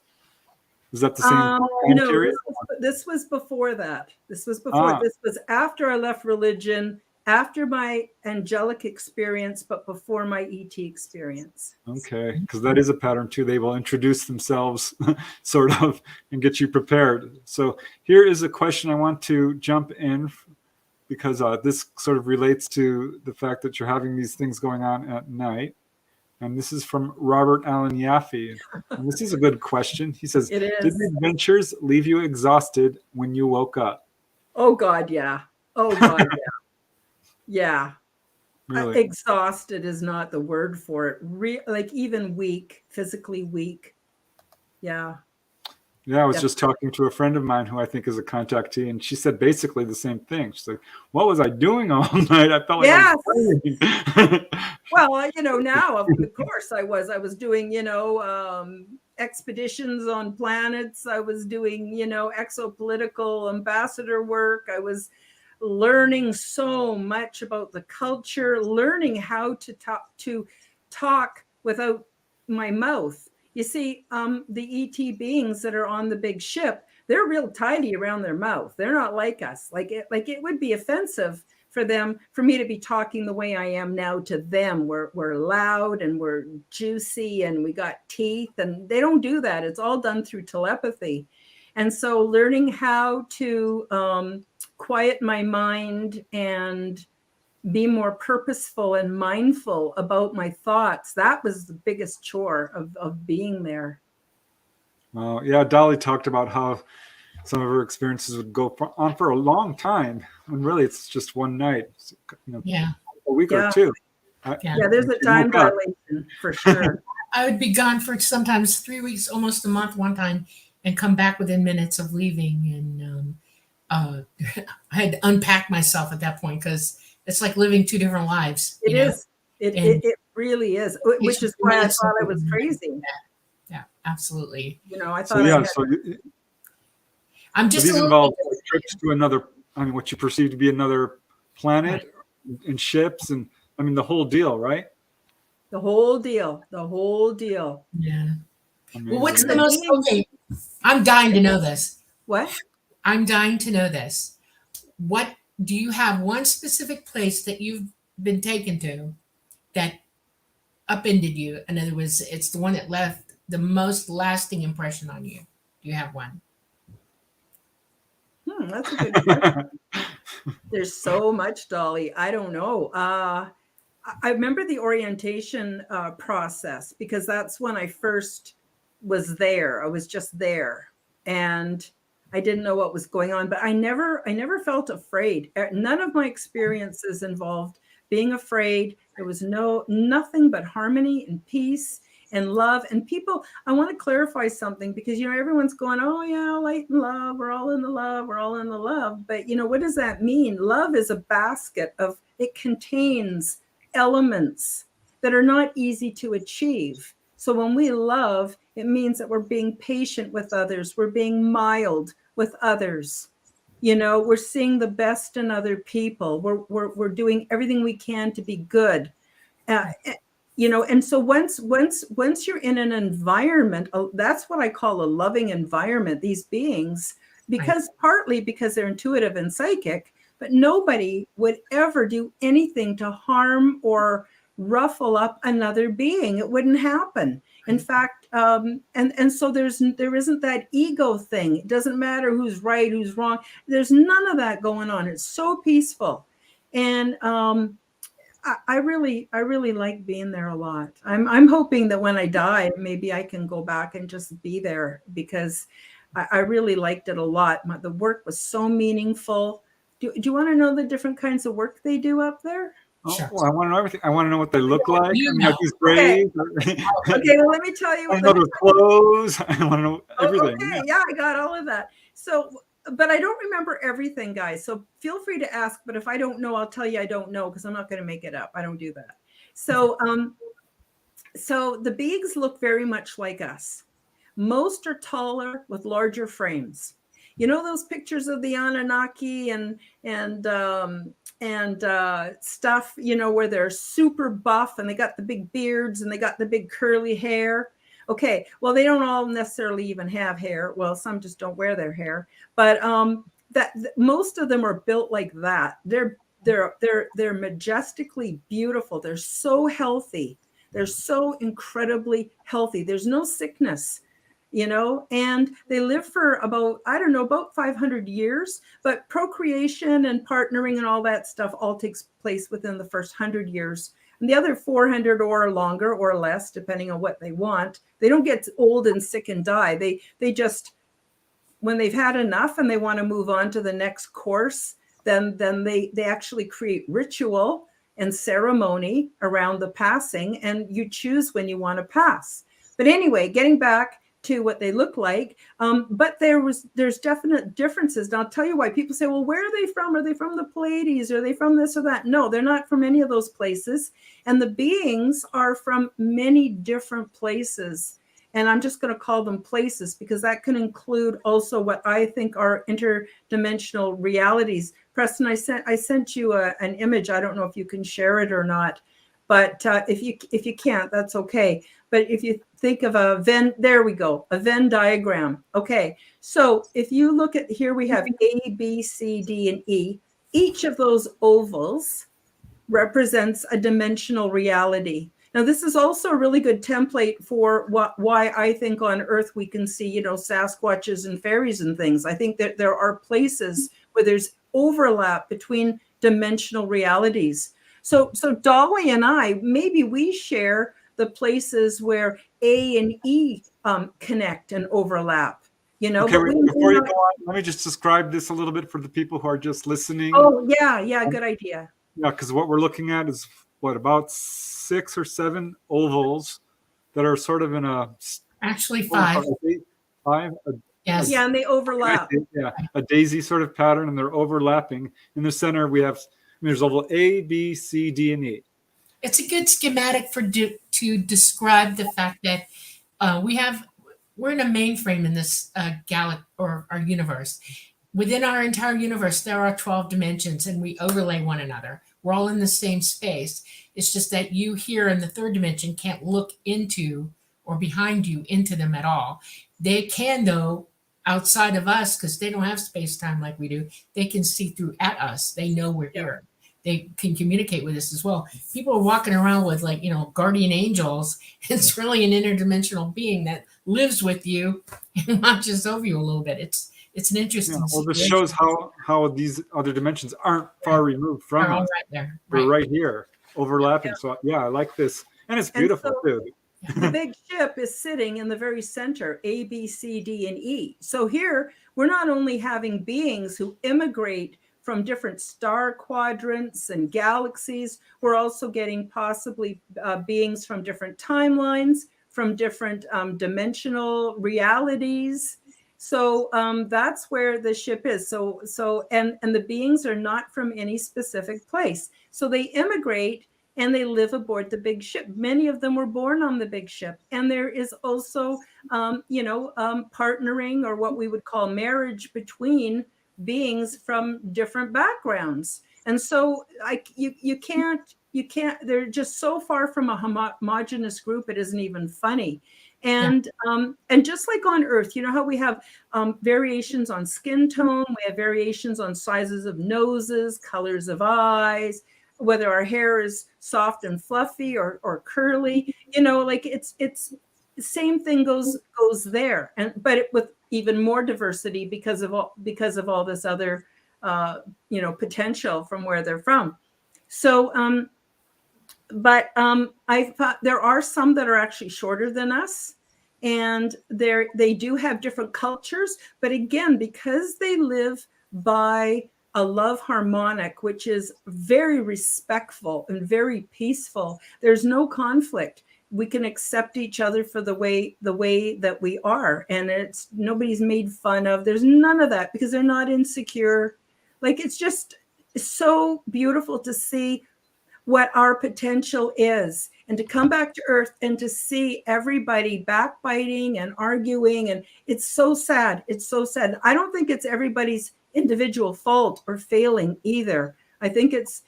Was that the same time no, period? this was before that. This was before. This was after I left religion, after my angelic experience, but before my ET experience. Okay, because that is a pattern too. They will introduce themselves sort of and get you prepared. So here is a question I want to jump in because this sort of relates to the fact that you're having these things going on at night. And this is from Robert Allen Yaffe. And this is a good question. He says, It is. Did the adventures leave you exhausted when you woke up? Oh, God, yeah. Oh, God, yeah. Yeah. Really? Exhausted is not the word for it. Like even weak, physically weak. Yeah. Yeah, I was just talking to a friend of mine who I think is a contactee, and she said basically the same thing. She's like, "What was I doing all night? I felt like I was praying." Well, now of course I was doing, expeditions on planets. I was doing, exopolitical ambassador work. I was learning so much about the culture, learning how to talk without my mouth. You see, the ET beings that are on the big ship, they're real tidy around their mouth. They're not like us. Like it would be offensive for me to be talking the way I am now to them. We're loud and we're juicy and we got teeth, and they don't do that. It's all done through telepathy. And so learning how to quiet my mind and be more purposeful and mindful about my thoughts. That was the biggest chore of being there. Well, yeah, Dolly talked about how some of her experiences would go on for a long time, and really it's just one night, a week or two. There's a time dilation for sure. I would be gone for sometimes 3 weeks, almost a month one time, and come back within minutes of leaving. And I had to unpack myself at that point because it's like living two different lives. It is. It really is, which is why I thought I was crazy. Yeah, absolutely. I thought. I'm just. These involve trips to another. I mean, what you perceive to be another planet, and ships, and I mean the whole deal, right? The whole deal. Yeah. Amazing. Well, what's the most? Okay, I'm dying to know this. What? I'm dying to know this. What do you have one specific place that you've been taken to that upended you? In other words, it's the one that left the most lasting impression on you. Do you have one? That's a good question. There's so much, Dolly. I don't know. I remember the orientation process because that's when I first was there. I was just there, and I didn't know what was going on, but I never felt afraid. None of my experiences involved being afraid. There was nothing but harmony and peace and love. And people, I want to clarify something because, everyone's going, oh yeah, light and love. We're all in the love. We're all in the love. But what does that mean? Love is a basket it contains elements that are not easy to achieve. So when we love, it means that we're being patient with others. We're being mild with others. We're seeing the best in other people. We're doing everything we can to be good. And so once you're in an environment, that's what I call a loving environment, these beings, partly because they're intuitive and psychic, but nobody would ever do anything to harm or ruffle up another being. It wouldn't happen. In fact, and so there isn't that ego thing. It doesn't matter who's right, who's wrong. There's none of that going on. It's so peaceful, and I really like being there a lot. I'm hoping that when I die, maybe I can go back and just be there, because I really liked it a lot. The work was so meaningful. Do you want to know the different kinds of work they do up there? Sure. Well, I want to know everything. I want to know what they look like. You I mean, know. like these graves. Okay, well, let me tell you. I want to know their clothes. I want to know everything. Okay, yeah, I got all of that. So, but I don't remember everything, guys. So feel free to ask. But if I don't know, I'll tell you I don't know, because I'm not going to make it up. I don't do that. So, so the beings look very much like us. Most are taller with larger frames. You know those pictures of the Anunnaki and stuff, you know, where they're super buff and they got the big beards and they got the big curly hair. Okay, well, they don't all necessarily even have hair. Well, some just don't wear their hair, but most of them are built like that. They're majestically beautiful. They're so healthy. They're so incredibly healthy. There's no sickness, you know, and they live for about 500 years, but procreation and partnering and all that stuff all takes place within the first 100 years. And the other 400 or longer or less, depending on what they want. They don't get old and sick and die. They just, when they've had enough and they want to move on to the next course, then they actually create ritual and ceremony around the passing, and you choose when you want to pass. But anyway, getting back to what they look like, but there's definite differences. And I'll tell you why. People say, well, where are they from? Are they from the Pleiades? Are they from this or that? No, they're not from any of those places. And the beings are from many different places. And I'm just going to call them places, because that can include also what I think are interdimensional realities. Preston, I sent you an image. I don't know if you can share it or not, but if you can't, that's okay. But if you think of a Venn diagram. Okay, so if you look at here, we have A, B, C, D, and E. Each of those ovals represents a dimensional reality. Now, this is also a really good template for why I think on Earth we can see, you know, Sasquatches and fairies and things. I think that there are places where there's overlap between dimensional realities. So Dolly and I, maybe we share the places where A and E connect and overlap. You know, okay, before you go on, let me just describe this a little bit for the people who are just listening. Oh, yeah, good idea. Yeah, because what we're looking at is about 6 or 7 ovals that are sort of in a Actually 5. Yes. Yeah, and they overlap. Yeah, a daisy sort of pattern, and they're overlapping. In the center, there's oval A, B, C, D, and E. It's a good schematic to describe the fact that we're in a mainframe in this galaxy or our universe. Within our entire universe, there are 12 dimensions, and we overlay one another. We're all in the same space. It's just that you here in the third dimension can't look into or behind you into them at all. They can, though, outside of us, because they don't have space-time like we do. They can see through at us. They know we're here. They can communicate with us as well. People are walking around with, like, you know, guardian angels. It's really an interdimensional being that lives with you and watches over you a little bit. It's an interesting. Yeah, well, this shows how these other dimensions aren't far removed from us. Right there. We're right here, overlapping. Yeah. So yeah, I like this, and it's beautiful too. The big ship is sitting in the very center, A, B, C, D, and E. So here we're not only having beings who immigrate from different star quadrants and galaxies, we're also getting possibly beings from different timelines, from different dimensional realities. So that's where the ship is. And the beings are not from any specific place. So they immigrate and they live aboard the big ship. Many of them were born on the big ship. And there is also, partnering, or what we would call marriage, between beings from different backgrounds. And so you can't, they're just so far from a homogenous group, it isn't even funny. And just like on Earth, you know how we have variations on skin tone, we have variations on sizes of noses, colors of eyes, whether our hair is soft and fluffy or curly, you know, like it's same thing goes there, but with even more diversity because of all this other potential from where they're from. So I thought there are some that are actually shorter than us, and they do have different cultures, but again, because they live by a love harmonic, which is very respectful and very peaceful, there's no conflict. We can accept each other for the way that we are, and it's nobody's made fun of. There's none of that because they're not insecure. Like, it's just so beautiful to see what our potential is, and to come back to earth and to see everybody backbiting and arguing. And it's so sad. It's so sad. I don't think it's everybody's individual fault or failing either. I think it's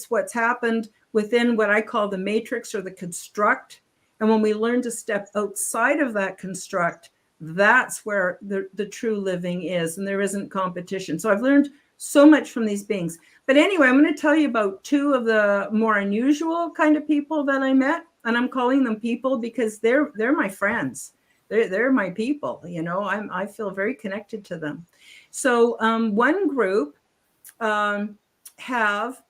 what's happened within what I call the matrix or the construct. And when we learn to step outside of that construct, that's where the true living is, and there isn't competition. So I've learned so much from these beings. But anyway, I'm going to tell you about two of the more unusual kind of people that I met, and I'm calling them people because they're my friends. They're my people. I feel very connected to them. So one group have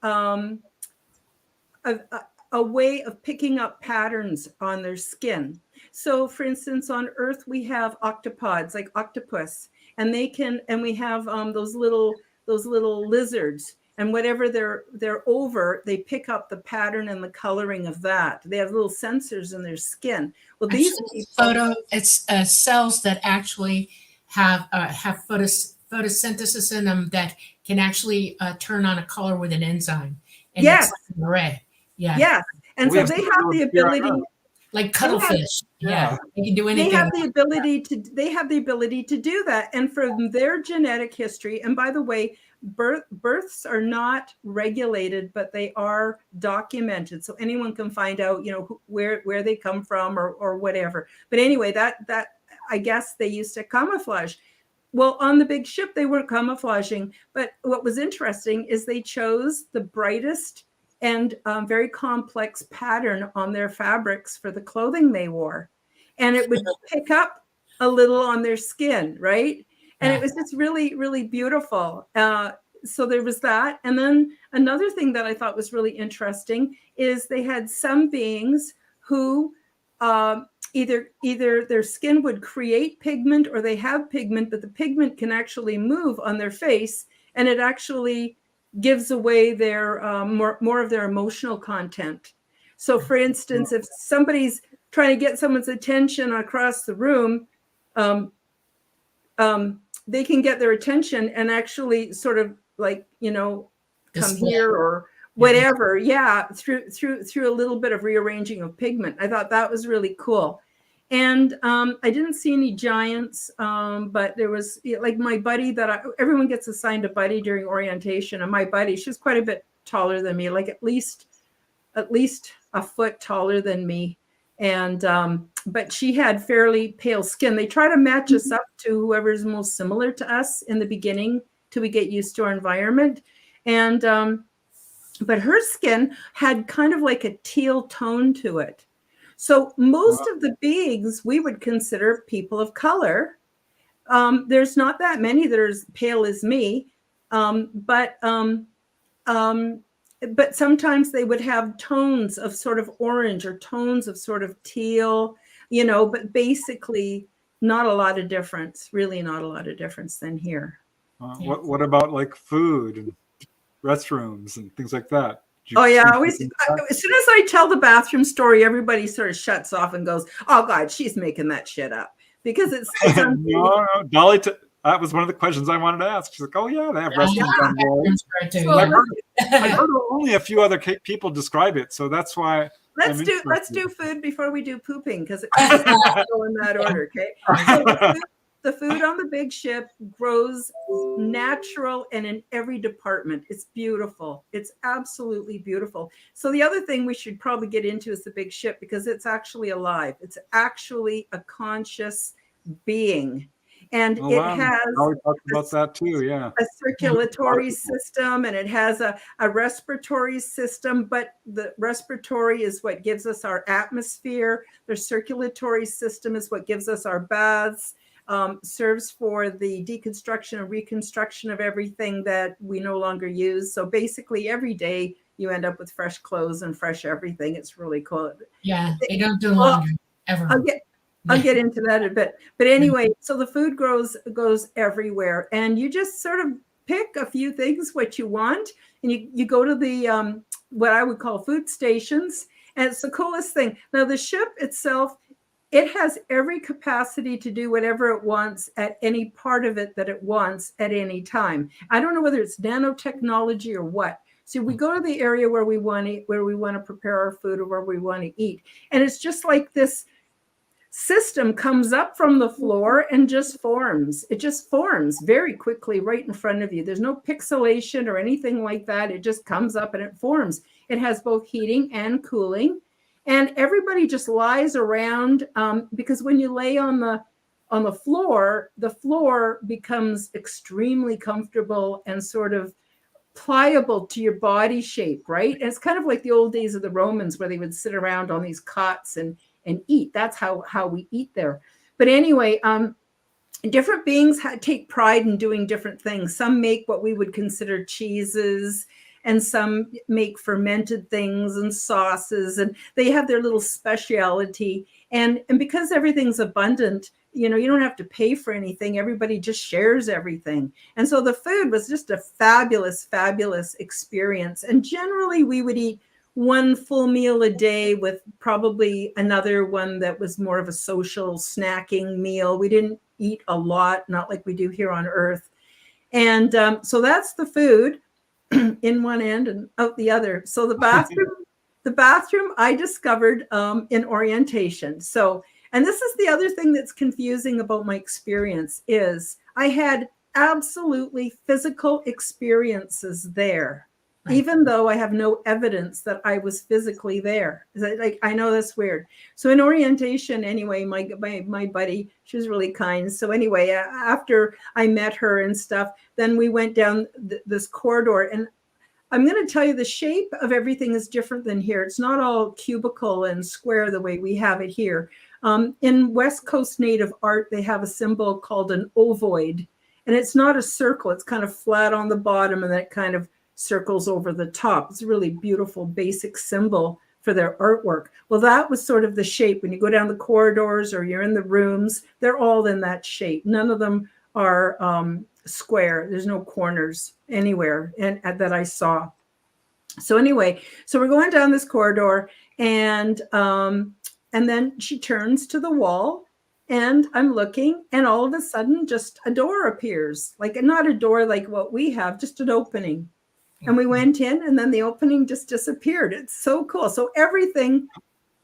a way of picking up patterns on their skin. So, for instance, on Earth we have octopods like octopus, and we have those little lizards, and whatever they're over, they pick up the pattern and the coloring of that. They have little sensors in their skin. Well, it's cells that actually have photosynthesis in them that can actually turn on a color with an enzyme. And yes, it's like an array. Yeah. Yes, and so they have the ability, like cuttlefish. Yeah, they can do anything. They have the ability to do that, and from their genetic history. And by the way, births are not regulated, but they are documented, so anyone can find out, where they come from or whatever. But anyway, that I guess they used to camouflage. Well, on the big ship, they weren't camouflaging, but what was interesting is they chose the brightest and very complex pattern on their fabrics for the clothing they wore. And it would pick up a little on their skin, right? And it was just really, really beautiful. So there was that. And then another thing that I thought was really interesting is they had some beings who either their skin would create pigment, or they have pigment, but the pigment can actually move on their face, and it actually gives away their more of their emotional content. So, for instance, if somebody's trying to get someone's attention across the room, they can get their attention and actually sort of like, come here or whatever. Yeah, through a little bit of rearranging of pigment. I thought that was really cool. And I didn't see any giants, but there was like my buddy everyone gets assigned a buddy during orientation. And my buddy, she's quite a bit taller than me, like at least a foot taller than me. And but she had fairly pale skin. They try to match us up to whoever's most similar to us in the beginning till we get used to our environment. And but her skin had kind of like a teal tone to it. So most of the beings we would consider people of color. There's not that many that are as pale as me, but sometimes they would have tones of sort of orange or tones of sort of teal, but basically not a lot of difference, really not a lot of difference than here. What about like food and restrooms and things like that? Oh yeah, as soon as I tell the bathroom story, everybody sort of shuts off and goes, "Oh God, she's making that shit up," because it's no, Dolly. That was one of the questions I wanted to ask. She's like, "Oh yeah, they have restrooms on board." Well, I heard only a few other people describe it, so that's why. Let's do food before we do pooping, because it has to go in that order. Okay. So the food on the big ship grows natural and in every department. It's beautiful. It's absolutely beautiful. So the other thing we should probably get into is the big ship, because it's actually alive. It's actually a conscious being. And Oh, it wow. has We talked about that too. Yeah. a circulatory system, and it has a respiratory system, but the respiratory is what gives us our atmosphere. The circulatory system is what gives us our baths, serves for the deconstruction and reconstruction of everything that we no longer use. So basically every day you end up with fresh clothes and fresh everything. It's really cool. Yeah, they don't do Well, laundry ever. I'll get into that a bit. But anyway, so the food goes everywhere, and you just sort of pick a few things what you want, and you go to the what I would call food stations, and it's the coolest thing. Now the ship itself, it has every capacity to do whatever it wants at any part of it that it wants at any time. I don't know whether it's nanotechnology or what. So we go to the area where we want to prepare our food or where we want to eat, and it's just like this system comes up from the floor and just forms. It just forms very quickly right in front of you. There's no pixelation or anything like that. It just comes up and it forms. It has both heating and cooling, and everybody just lies around because when you lay on the floor becomes extremely comfortable and sort of pliable to your body shape, right? And it's kind of like the old days of the Romans where they would sit around on these cots and eat. That's how we eat there. But anyway, different beings take pride in doing different things. Some make what we would consider cheeses, and some make fermented things and sauces, and they have their little speciality. And because everything's abundant, you don't have to pay for anything. Everybody just shares everything. And so the food was just a fabulous, fabulous experience. And generally we would eat one full meal a day with probably another one that was more of a social snacking meal. We didn't eat a lot, not like we do here on Earth. And so that's the food in one end and out the other. So the bathroom I discovered in orientation. So, and this is the other thing that's confusing about my experience is I had absolutely physical experiences there. Right. Even though I have no evidence that I was physically there. Like, I know that's weird. So in orientation, anyway, my buddy, she was really kind. So anyway, after I met her and stuff, then we went down this corridor, and I'm going to tell you the shape of everything is different than here. It's not all cubicle and square the way we have it here. In West Coast Native art, they have a symbol called an ovoid, and it's not a circle. It's kind of flat on the bottom, and then it kind of circles over the top. It's a really beautiful basic symbol for their artwork. Well, that was sort of the shape. When you go down the corridors or you're in the rooms, they're all in that shape. None of them are square. There's no corners anywhere that I saw. So anyway, so we're going down this corridor, and then she turns to the wall, and I'm looking, and all of a sudden just a door appears, like not a door like what we have, just an opening. And we went in, and then the opening just disappeared. It's so cool. So everything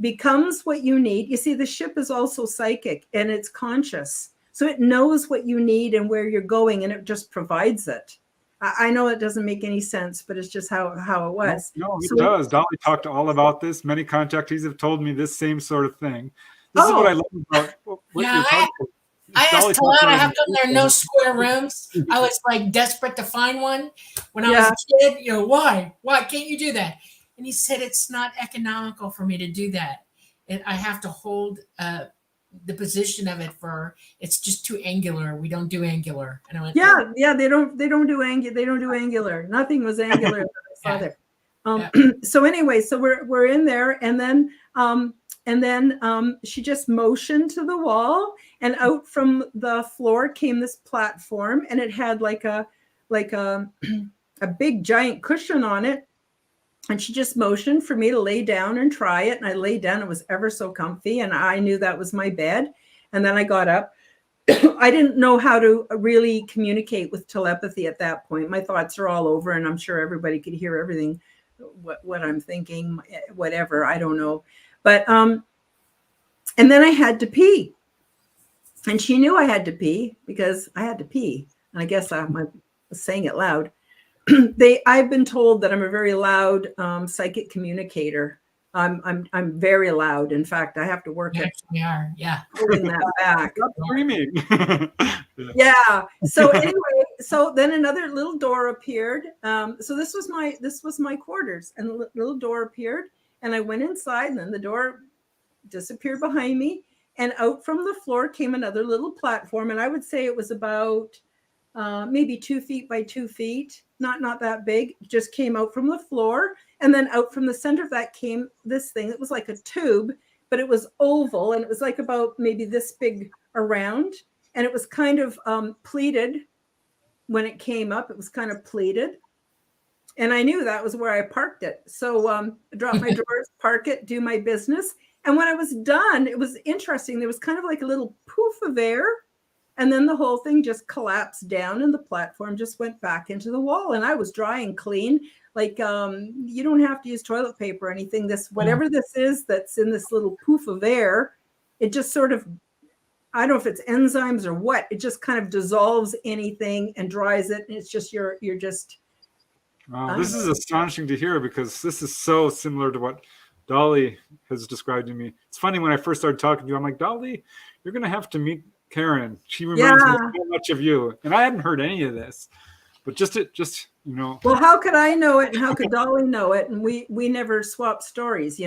becomes what you need. You see, the ship is also psychic, and it's conscious. So it knows what you need and where you're going, and it just provides it. I know it doesn't make any sense, but it's just how it was. No, it does. Dolly talked all about this. Many contactees have told me this same sort of thing. This is what I love about what you're talking about. I asked Talana how come there are no square rooms. I was like desperate to find one when I was a kid. Why? Why can't you do that? And he said it's not economical for me to do that. And I have to hold the position of it it's just too angular. We don't do angular. And I went, they don't do angular. They don't do angular. Nothing was angular that I saw there. So anyway, so we're in there, and then she just motioned to the wall, and out from the floor came this platform, and it had like a big giant cushion on it. And she just motioned for me to lay down and try it. And I laid down. It was ever so comfy, and I knew that was my bed. And then I got up. I didn't know how to really communicate with telepathy at that point. My thoughts are all over, and I'm sure everybody could hear everything, what I'm thinking, whatever. I don't know. But and then I had to pee. And she knew I had to pee because I had to pee. And I guess I was saying it loud. I've been told that I'm a very loud psychic communicator. I'm very loud. In fact, I have to work at We are. Yeah. pulling that back. Stop screaming. Yeah. So anyway, so then another little door appeared. So this was my quarters, and the little door appeared, and I went inside, and then the door disappeared behind me, and out from the floor came another little platform, and I would say it was about maybe 2 feet by 2 feet, not that big. It just came out from the floor, and then out from the center of that came this thing. It was like a tube, but it was oval, and it was like about maybe this big around, and it was kind of pleated. When it came up, it was kind of pleated, and I knew that was where I parked it. So I dropped my drawers, park it, do my business. And when I was done, it was interesting. There was kind of like a little poof of air, and then the whole thing just collapsed down, and the platform just went back into the wall. And I was dry and clean. Like you don't have to use toilet paper or anything. This, whatever this is that's in this little poof of air, it just sort of, I don't know if it's enzymes or what. It just kind of dissolves anything and dries it. And it's just you're just. Wow, this is astonishing to hear, because this is so similar to what Dolly has described to me. It's funny, when I first started talking to you, I'm like, Dolly, you're going to have to meet Karen. She reminds me so much of you. And I hadn't heard any of this, but just Well, how could I know it, and how could Dolly know it? And we never swap stories,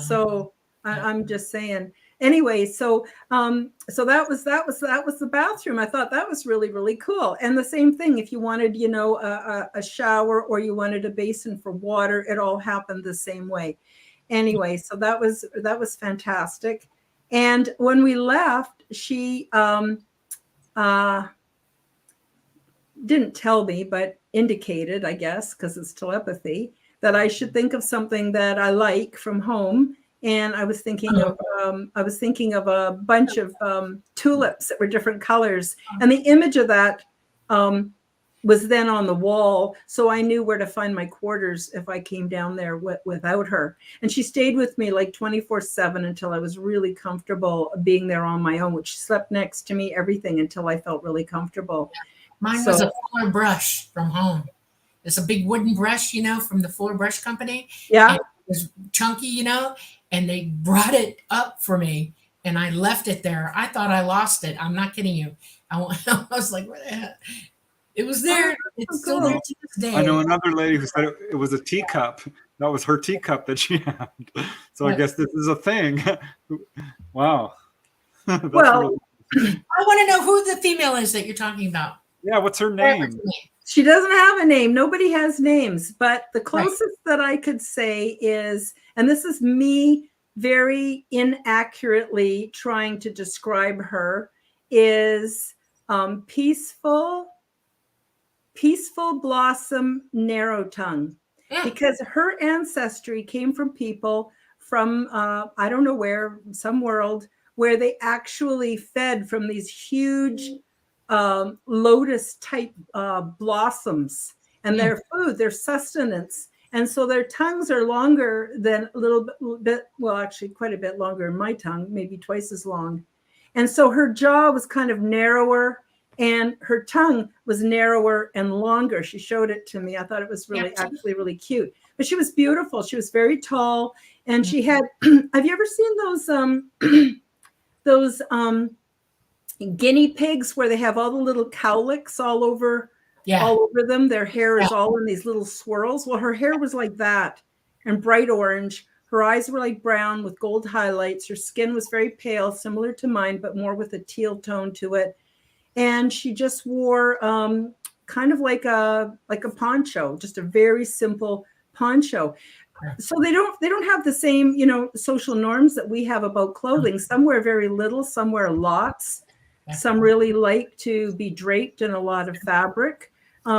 So I'm just saying. Anyway, so that was the bathroom. I thought that was really, really cool. And the same thing, if you wanted, a shower, or you wanted a basin for water, it all happened the same way. Anyway, so that was fantastic. And when we left, she didn't tell me, but indicated, I guess, because it's telepathy, that I should think of something that I like from home. And I was thinking of a bunch of tulips that were different colors, and the image of that was then on the wall, so I knew where to find my quarters if I came down there without her. And she stayed with me like 24/7 until I was really comfortable being there on my own, which she slept next to me, everything, until I felt really comfortable. Mine was a fuller brush from home. It's a big wooden brush, from the Fuller Brush Company. Yeah. And it was chunky, and they brought it up for me, and I left it there. I thought I lost it. I'm not kidding you. I was like, where the heck? It was there. It's still there to this day. I know another lady who said it was a teacup. That was her teacup that she had. So I guess this is a thing. Wow. Well, I want to know who the female is that you're talking about. Yeah, what's her name? She doesn't have a name. Nobody has names, but the closest that I could say is, and this is me very inaccurately trying to describe her, is peaceful blossom narrow tongue, because her ancestry came from people from I don't know where, some world where they actually fed from these huge lotus type blossoms, and their food, their sustenance. And so their tongues are longer than a little bit, well, actually quite a bit longer than my tongue, maybe twice as long. And so her jaw was kind of narrower, and her tongue was narrower and longer. She showed it to me. I thought it was actually really cute. But she was beautiful. She was very tall, and she had. Have you ever seen those guinea pigs where they have all the little cowlicks all over them? Their hair is all in these little swirls. Well, her hair was like that, and bright orange. Her eyes were like brown with gold highlights. Her skin was very pale, similar to mine, but more with a teal tone to it. And she just wore kind of like a poncho, just a very simple poncho. So they don't have the same, social norms that we have about clothing. Some wear very little, some wear lots. Some really like to be draped in a lot of fabric. You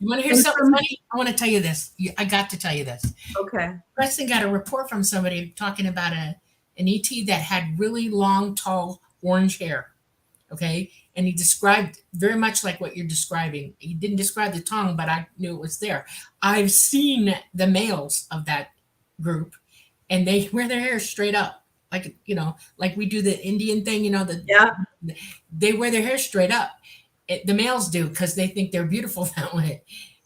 want to hear something funny? I want to tell you this. I got to tell you this. Okay. Preston got a report from somebody talking about an ET that had really long, tall, orange hair. Okay. And he described very much like what you're describing. He didn't describe the tongue, but I knew it was there. I've seen the males of that group, and they wear their hair straight up. Like, like we do the Indian thing, they wear their hair straight up. The males do, because they think they're beautiful that way.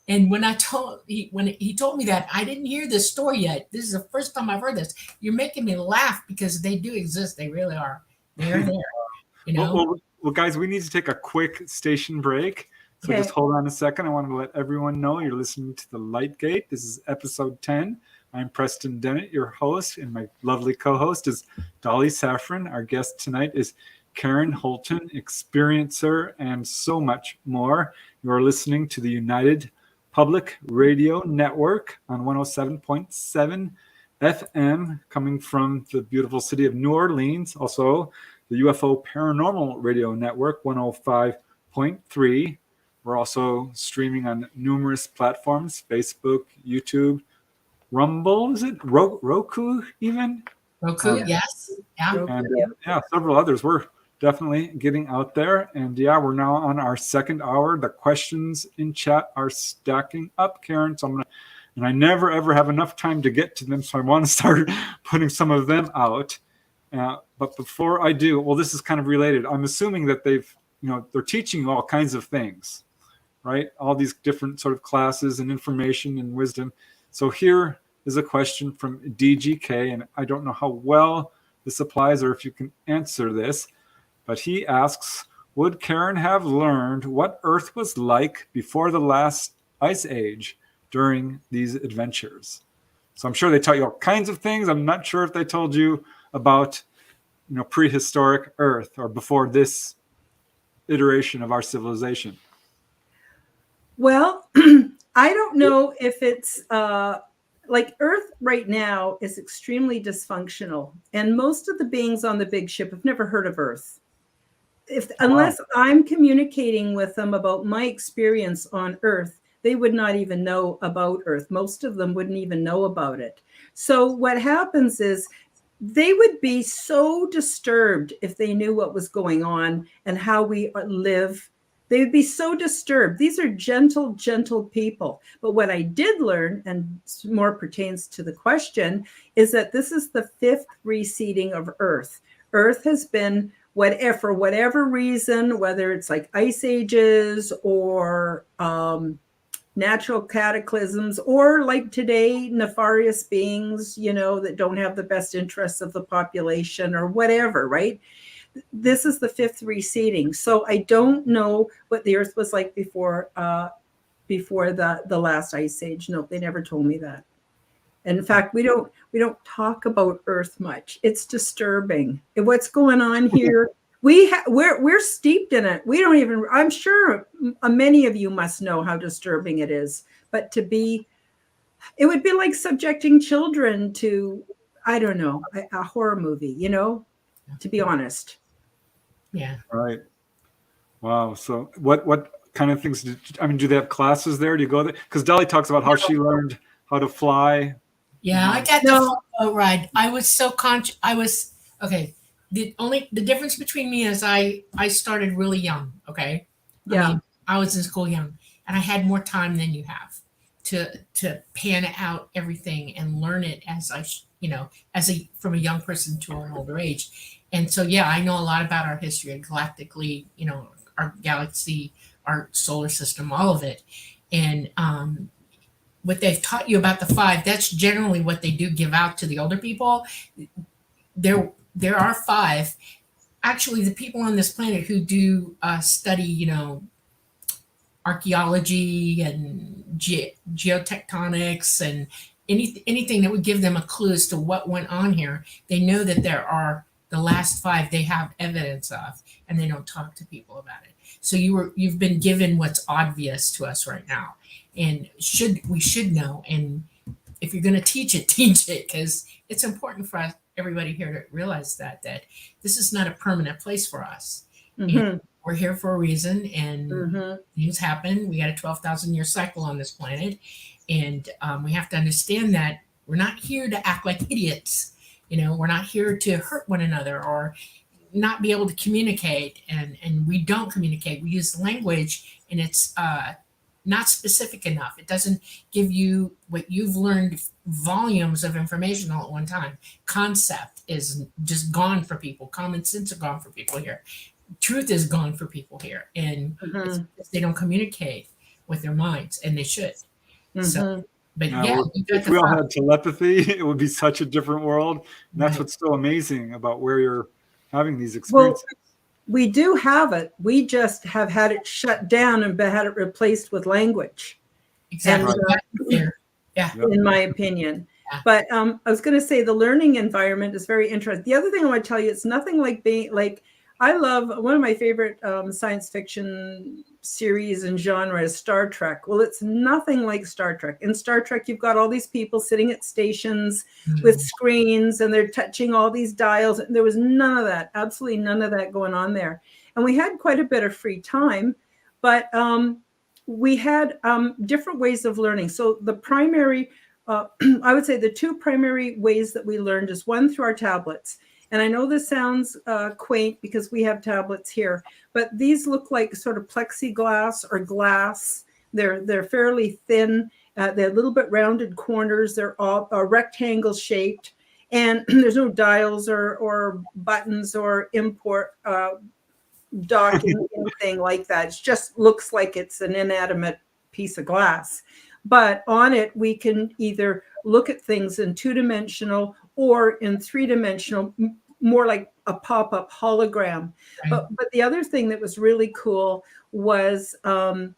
And when he told me that, I didn't hear this story yet. This is the first time I've heard this. You're making me laugh because they do exist. They really are. They are there. You know. Well, guys, we need to take a quick station break. So just hold on a second. I want to let everyone know you're listening to The Light Gate. This is episode 10. I'm Preston Dennett, your host, and my lovely co-host is Dolly Saffron. Our guest tonight is Karen Holton, experiencer, and so much more. You are listening to the United Public Radio Network on 107.7 FM, coming from the beautiful city of New Orleans. Also, the UFO Paranormal Radio Network, 105.3. We're also streaming on numerous platforms, Facebook, YouTube, Rumble, is it? Roku even? Roku, yes. Yeah. And several others. We're definitely getting out there. And we're now on our second hour. The questions in chat are stacking up, Karen. So I never ever have enough time to get to them. So I want to start putting some of them out. But before I do, well, this is kind of related. I'm assuming that they're teaching you all kinds of things, right? All these different sort of classes and information and wisdom. So here is a question from DGK, and I don't know how well this applies or if you can answer this, but he asks, would Karen have learned what Earth was like before the last ice age during these adventures? So I'm sure they taught you all kinds of things. I'm not sure if they told you about, prehistoric Earth or before this iteration of our civilization. Well, I don't know if it's like Earth right now is extremely dysfunctional, and most of the beings on the big ship have never heard of Earth. Unless I'm communicating with them about my experience on Earth, they would not even know about Earth. Most of them wouldn't even know about it. So what happens is they would be so disturbed if they knew what was going on and how we live. They would be so disturbed. These are gentle, gentle people. But what I did learn, and more pertains to the question, is that this is the fifth reseeding of Earth. Earth has been, for whatever reason, whether it's like ice ages or natural cataclysms, or like today, nefarious beings, that don't have the best interests of the population or whatever, right? This is the fifth reseeding. So I don't know what the Earth was like before the last ice age. No, they never told me that. And in fact, we don't talk about Earth much. It's disturbing. What's going on here? We're steeped in it. We don't even. I'm sure many of you must know how disturbing it is. But it would be like subjecting children to, I don't know, a horror movie. To be honest. Yeah. Right. Wow. So what kind of things do they have classes there? Do you go there? Because Dolly talks about how she learned how to fly. Yeah, I got the boat ride. I was so conscious. Okay. The difference between me is I started really young. Okay. Yeah. I was in school young, and I had more time than you have to pan out everything and learn it from a young person to an older age. And so, I know a lot about our history and galactically, our galaxy, our solar system, all of it. And what they've taught you about the five, that's generally what they do give out to the older people. There are five. Actually, the people on this planet who do study, archaeology and geotectonics and anything that would give them a clue as to what went on here, they know that there are the last five they have evidence of, and they don't talk to people about it. So you've been given what's obvious to us right now, and we should know. And if you're going to teach it, because it's important for us, everybody here, to realize that this is not a permanent place for us. Mm-hmm. We're here for a reason, and things happen. We got a 12,000 year cycle on this planet, and we have to understand that we're not here to act like idiots. We're not here to hurt one another or not be able to communicate, and we don't communicate. We use language, and it's not specific enough. It doesn't give you what you've learned, volumes of information all at one time. Concept is just gone for people. Common sense is gone for people here. Truth is gone for people here, and it's because they don't communicate. with their minds, and they should. So, but Now, yeah, you got if the we all fire. had telepathy, it would be such a different world. And that's Right. what's so amazing about where you're having these Well, experiences. we do have it. We just have had it shut down and had it replaced with language. Exactly. And, That's fair. Yeah. Yep. in my opinion. Yeah. But I was going to say the learning environment is very interesting. The other thing I want to tell you, it's nothing like being like, I love one of my favorite science fiction series and genre is Star Trek. Well, it's nothing like Star Trek. In Star Trek, you've got all these people sitting at stations with screens and they're touching all these dials. There was none of that, absolutely none of that going on there. And we had quite a bit of free time, but we had different ways of learning. So the primary, I would say the two primary ways that we learned is one through our tablets. And I know this sounds quaint because we have tablets here, but these look like sort of plexiglass or glass. They're fairly thin. They're a little bit rounded corners. They're all rectangle shaped. And there's no dials or buttons or import docking, anything like that. It just looks like it's an inanimate piece of glass. But on it, we can either look at things in 2-dimensional or in 3-dimensional, more like a pop-up hologram. Right. But the other thing that was really cool was don't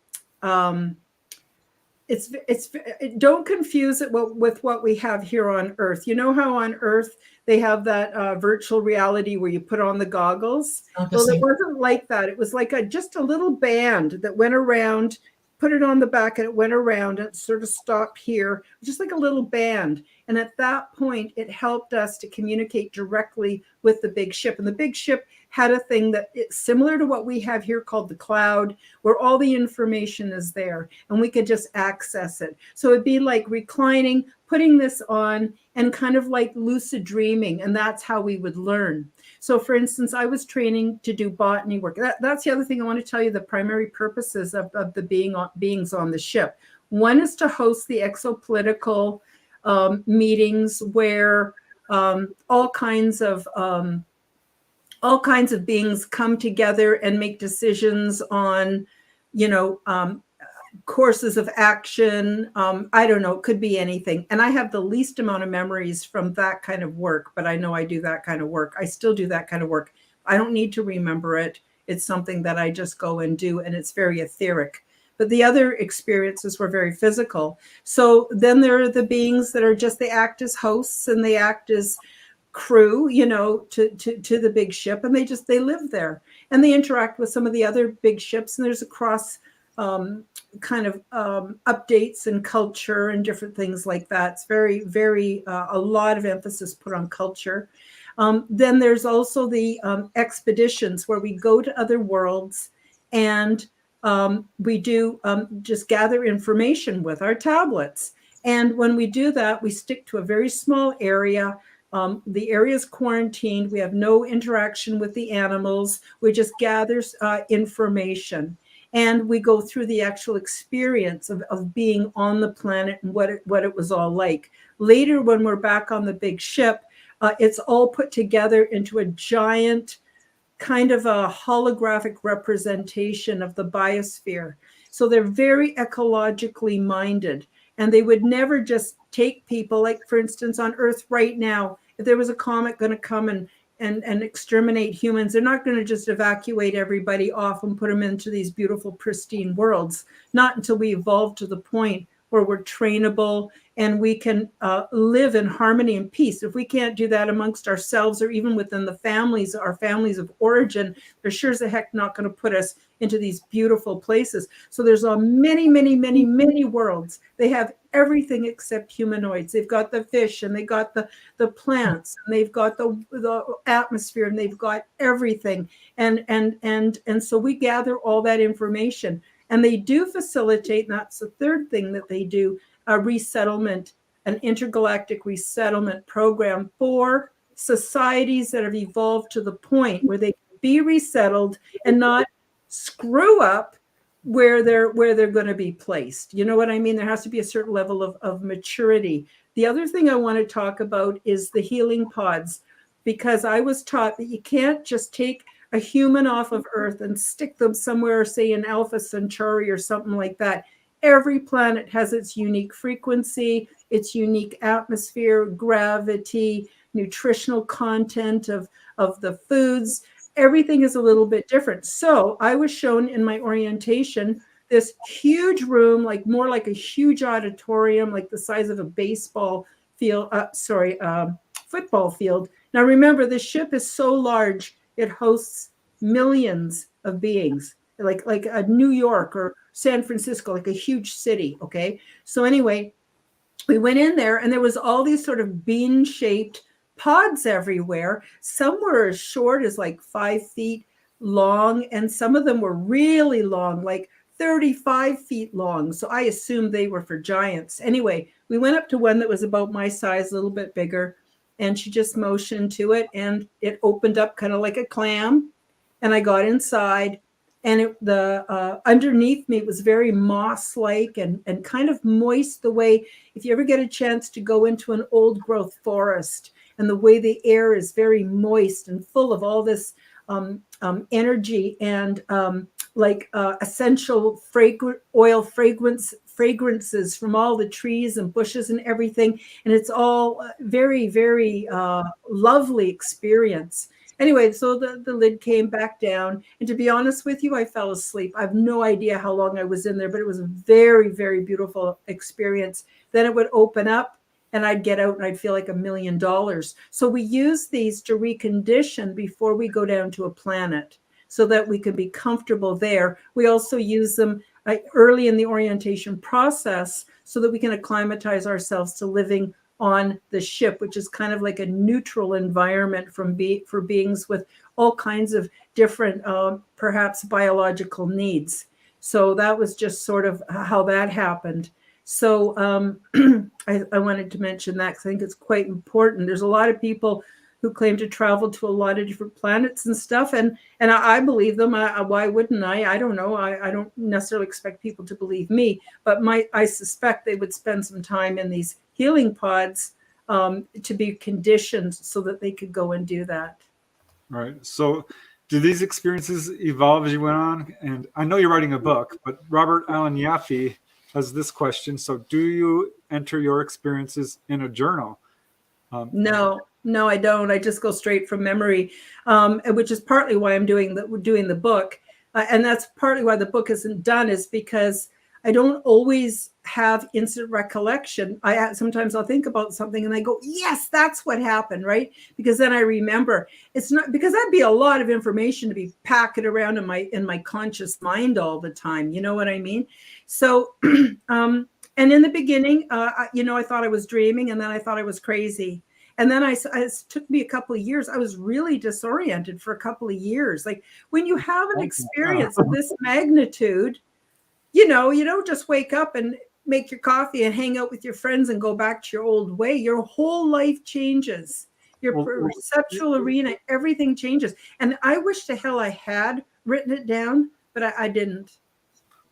confuse it with what we have here on Earth. You know how on Earth they have that virtual reality where you put on the goggles? Well, it wasn't like that. It was like just a little band that went around, put it on the back, and it went around and it sort of stopped here, just like a little band. And at that point, it helped us to communicate directly with the big ship. And the big ship had a thing that it's similar to what we have here called the cloud, where all the information is there and we could just access it. So it'd be like reclining, putting this on, and kind of like lucid dreaming. And that's how we would learn. So for instance, I was training to do botany work. That's the other thing I want to tell you, the primary purposes of the beings on the ship. One is to host the exopolitical meetings where all kinds of beings come together and make decisions on, courses of action. I don't know, it could be anything. And I have the least amount of memories from that kind of work, but I know I do that kind of work. I still do that kind of work. I don't need to remember it. It's something that I just go and do, and it's very etheric. But the other experiences were very physical. So then there are the beings that are just, they act as hosts and they act as crew, to the big ship, and they live there and they interact with some of the other big ships. And there's a cross kind of updates and culture and different things like that. It's very, very, a lot of emphasis put on culture. Then there's also the expeditions where we go to other worlds and we do just gather information with our tablets. And when we do that, we stick to a very small area. The area is quarantined. We have no interaction with the animals. We just gather information. And we go through the actual experience of being on the planet and what it was all like. Later, when we're back on the big ship, it's all put together into a giant kind of a holographic representation of the biosphere. So they're very ecologically minded. And they would never just take people, like, for instance, on Earth right now, if there was a comet going to come and exterminate humans, they're not going to just evacuate everybody off and put them into these beautiful, pristine worlds. Not until we evolve to the point where we're trainable and we can live in harmony and peace. If we can't do that amongst ourselves or even within the families, our families of origin, they're sure as the heck not going to put us into these beautiful places. So there's many, many, many, many worlds. They have everything except humanoids. They've got the fish and they got the plants and they've got the atmosphere and they've got everything. And so we gather all that information. And they do facilitate, and that's the third thing that they do, a resettlement, an intergalactic resettlement program for societies that have evolved to the point where they can be resettled and not screw up where they're going to be placed. You know what I mean? There has to be a certain level of maturity. The other thing I want to talk about is the healing pods, because I was taught that you can't just take a human off of Earth and stick them somewhere, say in Alpha Centauri or something like that. every planet has its unique frequency, its unique atmosphere, gravity, nutritional content of the foods. Everything is a little bit different. So I was shown in my orientation this huge room, like more like a huge auditorium, like the size of a baseball field, football field. Now remember, the ship is so large, it hosts millions of beings, like a New York or San Francisco, like a huge city. Okay. So anyway, we went in there and there was all these sort of bean-shaped pods everywhere. Some were as short as like 5 feet long, and some of them were really long, like 35 feet long. So I assumed they were for giants. Anyway, we went up to one that was about my size, a little bit bigger, and she just motioned to it and it opened up kind of like a clam. And I got inside, and the underneath me was very moss-like and kind of moist, the way if you ever get a chance to go into an old growth forest, and the way the air is very moist and full of all this energy and essential fragrances from all the trees and bushes and everything. And it's all very, very lovely experience. Anyway, so the lid came back down. And to be honest with you, I fell asleep. I have no idea how long I was in there, but it was a very, very beautiful experience. Then it would open up and I'd get out and I'd feel like $1 million. So we use these to recondition before we go down to a planet so that we can be comfortable there. We also use them early in the orientation process so that we can acclimatize ourselves to living on the ship, which is kind of like a neutral environment for beings with all kinds of different, perhaps biological needs. So that was just sort of how that happened. So I wanted to mention that because I think it's quite important. There's a lot of people who claim to travel to a lot of different planets and stuff, and I believe them. Why wouldn't I? I don't know. I don't necessarily expect people to believe me, but I suspect they would spend some time in these healing pods to be conditioned so that they could go and do that. Right. So do these experiences evolve as you went on? And I know you're writing a book, but Robert Allen Yaffe has this question. So do you enter your experiences in a journal? No, I don't. I just go straight from memory, which is partly why I'm doing the book. And that's partly why the book isn't done, is because I don't always have instant recollection. Sometimes I'll think about something and I go, yes, that's what happened, right? Because then I remember. It's not, because that'd be a lot of information to be packing around in my conscious mind all the time. You know what I mean? So, and in the beginning, I thought I was dreaming, and then I thought I was crazy. And then it took me a couple of years. I was really disoriented for a couple of years. Like when you have an experience of this magnitude, you don't just wake up and make your coffee and hang out with your friends and go back to your old way. Your whole life changes. Your perceptual arena, everything changes. And I wish to hell I had written it down, but I didn't.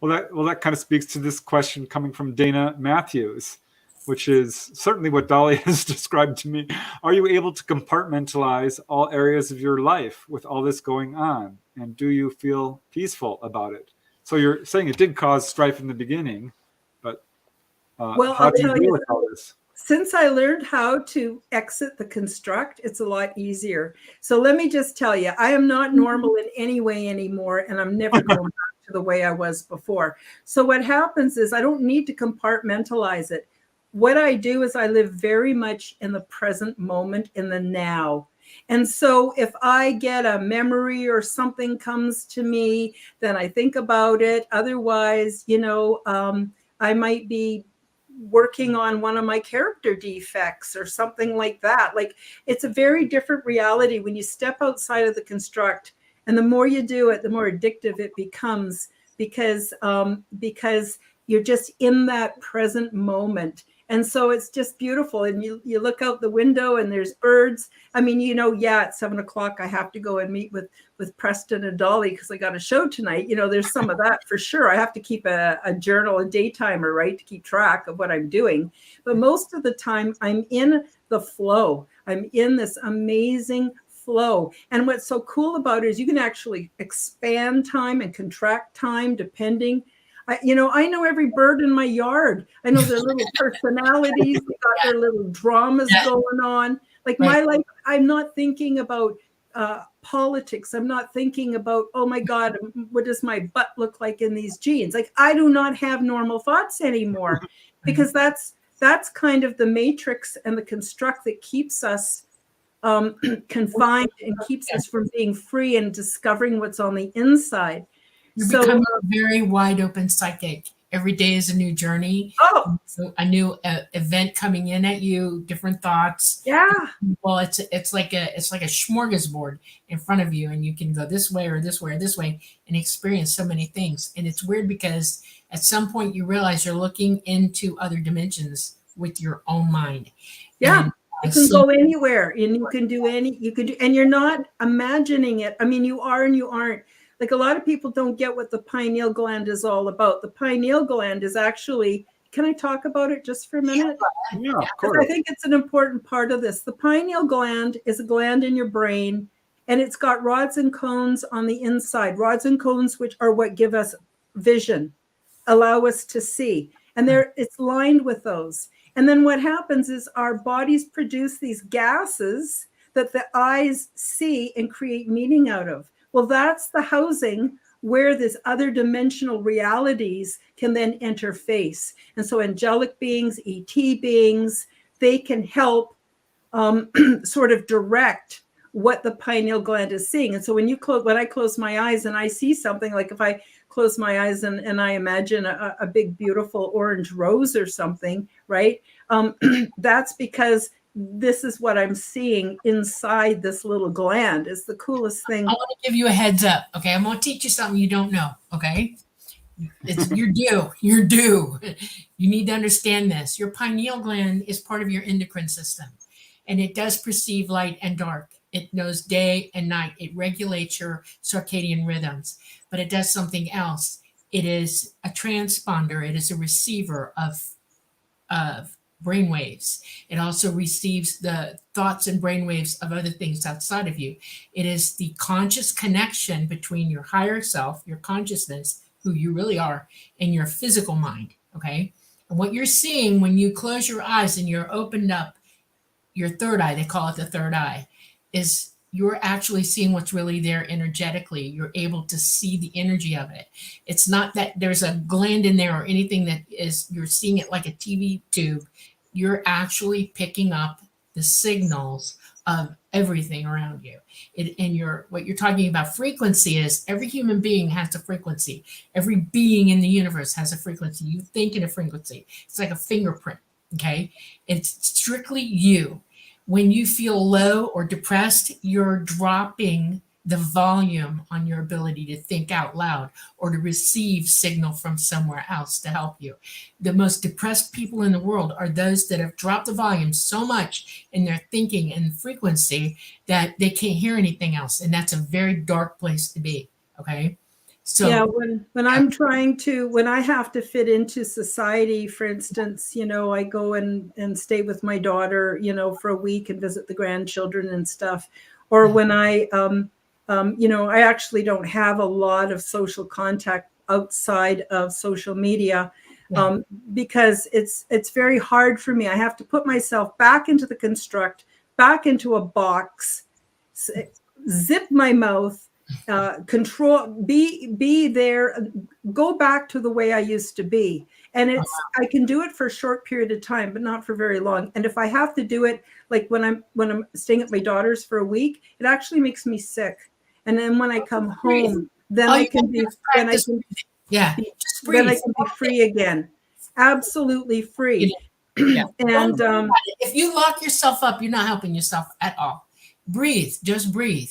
Well, that kind of speaks to this question coming from Dana Matthews, which is certainly what Dolly has described to me. Are you able to compartmentalize all areas of your life with all this going on? And do you feel peaceful about it? So you're saying it did cause strife in the beginning, but how do you deal with all this? Since I learned how to exit the construct, it's a lot easier. So let me just tell you, I am not normal in any way anymore, and I'm never going back to the way I was before. So what happens is I don't need to compartmentalize it. What I do is I live very much in the present moment, in the now. And so if I get a memory or something comes to me, then I think about it. Otherwise, I might be working on one of my character defects or something like that. Like, it's a very different reality when you step outside of the construct. And the more you do it, the more addictive it becomes, because you're just in that present moment. And so it's just beautiful. And you look out the window and there's birds. I mean, at 7:00, I have to go and meet with Preston and Dolly because I got a show tonight. There's some of that for sure. I have to keep a journal, a day timer, right, to keep track of what I'm doing. But most of the time I'm in the flow. I'm in this amazing flow. And what's so cool about it is you can actually expand time and contract time depending. I know every bird in my yard. I know their little personalities. They got their little dramas going on. Like my life, I'm not thinking about politics. I'm not thinking about, oh my God, what does my butt look like in these jeans? Like I do not have normal thoughts anymore, because that's kind of the matrix and the construct that keeps us confined and keeps us from being free and discovering what's on the inside. You're becoming a very wide open psychic. Every day is a new journey. Oh, so a new event coming in at you, different thoughts. Yeah. Well, it's like a smorgasbord in front of you, and you can go this way or this way or this way and experience so many things. And it's weird because at some point you realize you're looking into other dimensions with your own mind. Yeah. You can go anywhere, and you can do, and you're not imagining it. I mean, you are and you aren't. Like a lot of people don't get what the pineal gland is all about. The pineal gland is actually, can I talk about it just for a minute? Yeah, of course. I think it's an important part of this. The pineal gland is a gland in your brain, and it's got rods and cones on the inside. Rods and cones, which are what give us vision, allow us to see. And it's lined with those. And then what happens is our bodies produce these gases that the eyes see and create meaning out of. Well, that's the housing where this other dimensional realities can then interface. And so angelic beings, ET beings, they can help sort of direct what the pineal gland is seeing. And so when I close my eyes and I see something, like if I close my eyes and I imagine a big, beautiful orange rose or something, right? That's because this is what I'm seeing inside this little gland. Is the coolest thing. I want to give you a heads up. Okay. I'm going to teach you something you don't know. Okay. You're due. You're due. You need to understand this. Your pineal gland is part of your endocrine system, and it does perceive light and dark. It knows day and night. It regulates your circadian rhythms, but it does something else. It is a transponder. It is a receiver of brainwaves. It also receives the thoughts and brainwaves of other things outside of you. It is the conscious connection between your higher self, your consciousness, who you really are, and your physical mind. Okay. And what you're seeing when you close your eyes and you're opened up, your third eye, they call it the third eye, is you're actually seeing what's really there energetically. You're able to see the energy of it. It's not that there's a gland in there or anything that is, you're seeing it like a TV tube. You're actually picking up the signals of everything around you. What you're talking about frequency is every human being has a frequency. Every being in the universe has a frequency. You think in a frequency. It's like a fingerprint. Okay. It's strictly you. When you feel low or depressed, you're dropping the volume on your ability to think out loud or to receive signal from somewhere else to help you. The most depressed people in the world are those that have dropped the volume so much in their thinking and frequency that they can't hear anything else. And that's a very dark place to be. Okay. So yeah, when I'm when I have to fit into society, for instance, I go and stay with my daughter, for a week and visit the grandchildren and stuff. Or when I actually don't have a lot of social contact outside of social media, because it's very hard for me. I have to put myself back into the construct, back into a box, zip my mouth, control, be there, go back to the way I used to be. And I can do it for a short period of time, but not for very long. And if I have to do it, like when I'm staying at my daughter's for a week, it actually makes me sick. And then when I come home, then I can be free again. Absolutely free. Yeah. And if you lock yourself up, you're not helping yourself at all. Breathe, just breathe.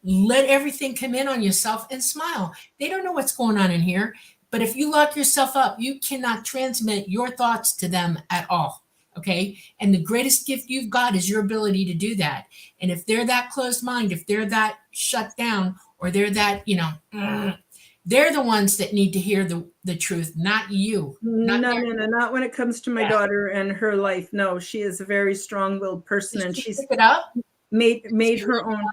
Let everything come in on yourself and smile. They don't know what's going on in here. But if you lock yourself up, you cannot transmit your thoughts to them at all. Okay. And the greatest gift you've got is your ability to do that. And if they're that closed mind, if they're that shut down, or they're that, they're the ones that need to hear the truth, not you. Not when it comes to my daughter and her life. No, she is a very strong-willed person, and she's pick it up. made her own.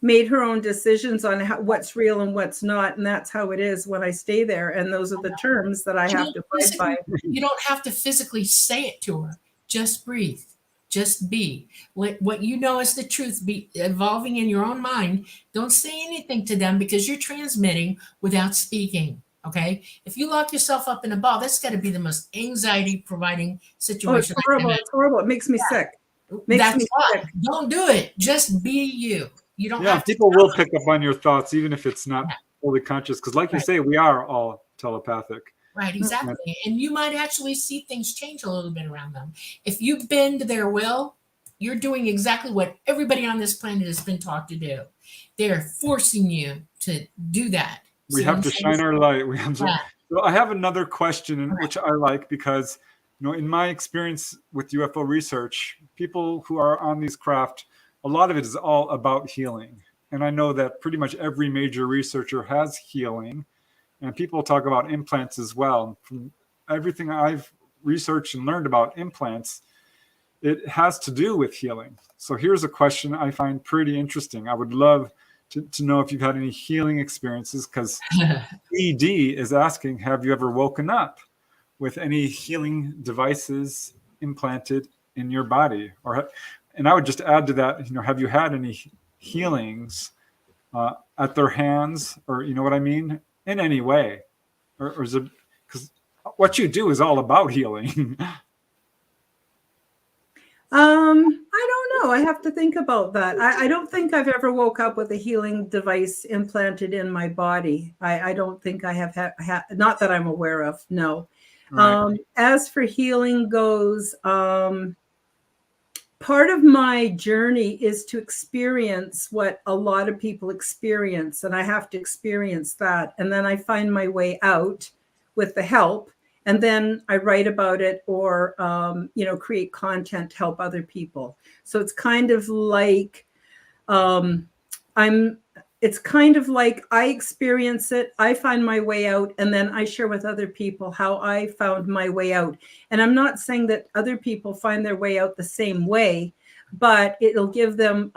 made her own decisions on what's real and what's not. And that's how it is when I stay there. And those are the terms that I have to abide by. You don't have to physically say it to her. Just breathe. Just be. What you know is the truth be evolving in your own mind. Don't say anything to them because you're transmitting without speaking. Okay? If you lock yourself up in a ball, that's got to be the most anxiety providing situation. Oh, it's horrible. It's horrible. It makes me sick. That's why. Don't do it. Just be you. You don't have to. People will pick up on your thoughts, even if it's not fully conscious. Because like you say, we are all telepathic. Right, exactly. And you might actually see things change a little bit around them. If you bend their will, you're doing exactly what everybody on this planet has been taught to do. They're forcing you to do that. We have to shine our light. We have to. So I have another question, which I like because, in my experience with UFO research, people who are on these craft, a lot of it is all about healing. And I know that pretty much every major researcher has healing. And people talk about implants as well. From everything I've researched and learned about implants, it has to do with healing. So here's a question I find pretty interesting. I would love to know if you've had any healing experiences, because ED is asking, have you ever woken up with any healing devices implanted in your body? And I would just add to that, have you had any healings at their hands, or you know what I mean? In any way, or is it because what you do is all about healing? I don't know. I have to think about that. I don't think I've ever woke up with a healing device implanted in my body. I don't think I have had, not that I'm aware of. No. Right. As for healing goes, part of my journey is to experience what a lot of people experience, and I have to experience that. And then I find my way out with the help, and then I write about it or, create content to help other people. So it's kind of like, it's kind of like I experience it, I find my way out, and then I share with other people how I found my way out. And I'm not saying that other people find their way out the same way, but it'll give them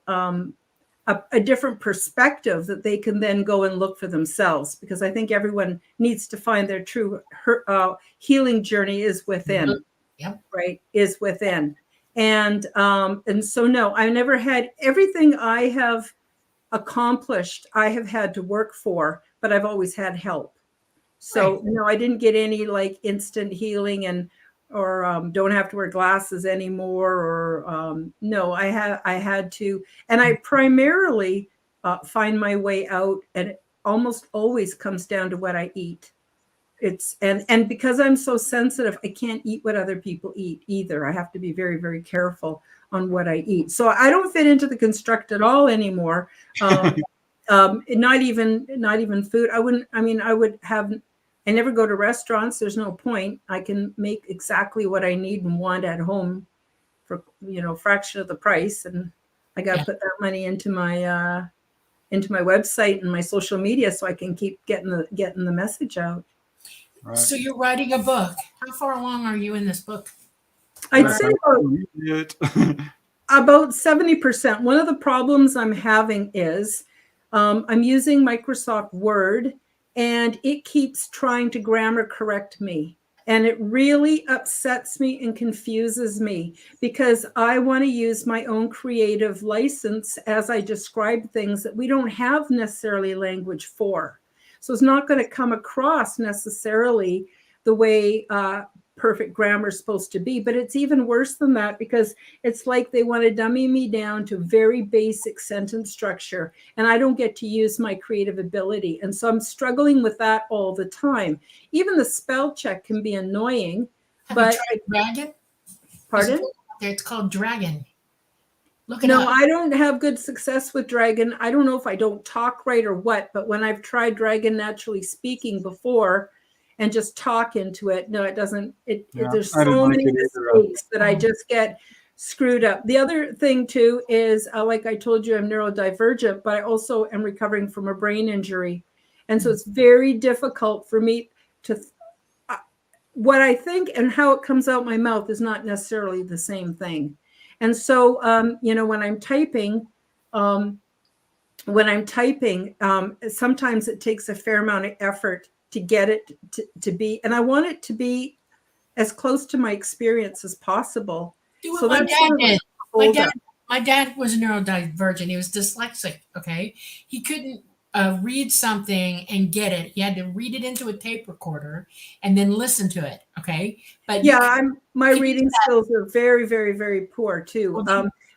a different perspective that they can then go and look for themselves. Because I think everyone needs to find their true healing journey is within, right? Is within. And so, no, I never had everything I have accomplished, I have had to work for, but I've always had help. So no, I didn't get any like instant healing or don't have to wear glasses anymore, or no, I had to, and I primarily find my way out, and it almost always comes down to what I eat. And because I'm so sensitive, I can't eat what other people eat either. I have to be very, very careful on what I eat. So I don't fit into the construct at all anymore. Not even food. I never go to restaurants. There's no point. I can make exactly what I need and want at home for, fraction of the price. And I got to put that money into my website and my social media so I can keep getting the message out. Right. So you're writing a book. How far along are you in this book? I'd say about 70%. One of the problems I'm having is I'm using Microsoft Word, and it keeps trying to grammar correct me. And it really upsets me and confuses me because I want to use my own creative license as I describe things that we don't have necessarily language for. So it's not going to come across necessarily the way perfect grammar is supposed to be. But it's even worse than that, because it's like they want to dummy me down to very basic sentence structure, and I don't get to use my creative ability. And so I'm struggling with that all the time. Even the spell check can be annoying. Have you tried Dragon? Pardon? It's called Dragon. No, I don't have good success with Dragon. I don't know if I don't talk right or what, but when I've tried Dragon Naturally Speaking before and just talk into it, no, it doesn't. There's so many mistakes that I just get screwed up. The other thing too is, like I told you, I'm neurodivergent, but I also am recovering from a brain injury. And so it's very difficult for me to, what I think and how it comes out my mouth is not necessarily the same thing. And so, when I'm typing, when I'm typing, sometimes it takes a fair amount of effort to get it to be, and I want it to be as close to my experience as possible. Do So what my that's dad sort of a did. hold up. My dad was neurodivergent. He was dyslexic. Okay, he couldn't read something and get it. He had to read it into a tape recorder and then listen to it. Okay, but you Yeah, my can use reading skills are very, very, very poor too.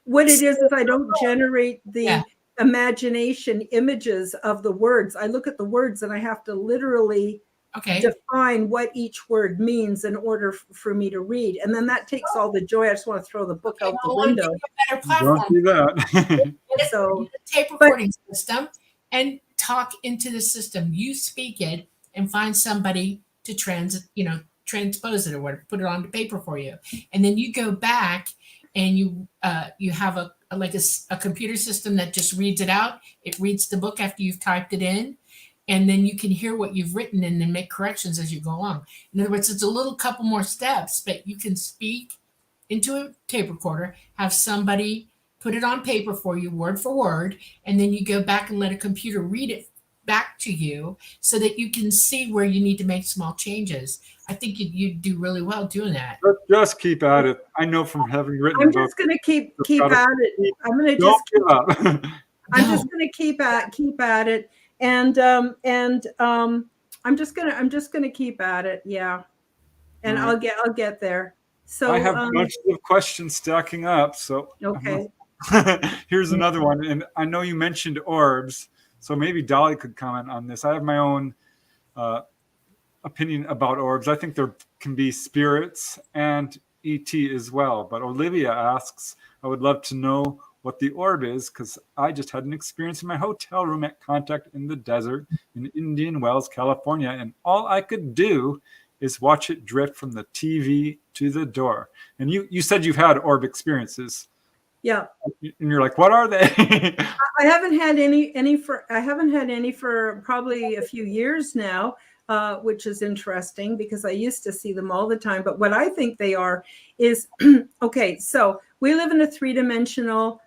What it is I don't generate yeah. the imagination images of the words. I look at the words and I have to literally Okay. define what each word means in order for me to read. And then that takes all the joy. I just want to throw the book out the Well, I'll give window. you a better Don't platform. do that. So, Get a tape recording system and talk into the system. You speak it and find somebody to transpose it or whatever, put it onto paper for you, and then you go back and you have a computer system that just reads it out. It reads the book after you've typed it in, and then you can hear what you've written and then make corrections as you go along. In other words, it's a little couple more steps, but you can speak into a tape recorder, have somebody put it on paper for you, word for word, and then you go back and let a computer read it back to you so that you can see where you need to make small changes. I think you do really well doing that. Just keep at it. I know from having written I'm both. just going to keep at it. I'm going to Don't just give up. I'm just going to keep at it, and I'm just gonna keep at it. Yeah, and All right. I'll get there. So I have bunches of questions stacking up. So okay. here's another one. And I know you mentioned orbs, so maybe Dolly could comment on this. I have my own opinion about orbs. I think there can be spirits and ET as well. But Olivia asks, I would love to know what the orb is, because I just had an experience in my hotel room at Contact in the Desert in Indian Wells, California, and all I could do is watch it drift from the TV to the door. And you said you've had orb experiences. Yeah. And you're like, what are they? I haven't had any for probably a few years now, which is interesting because I used to see them all the time. But what I think they are is okay. So we live in a three-dimensional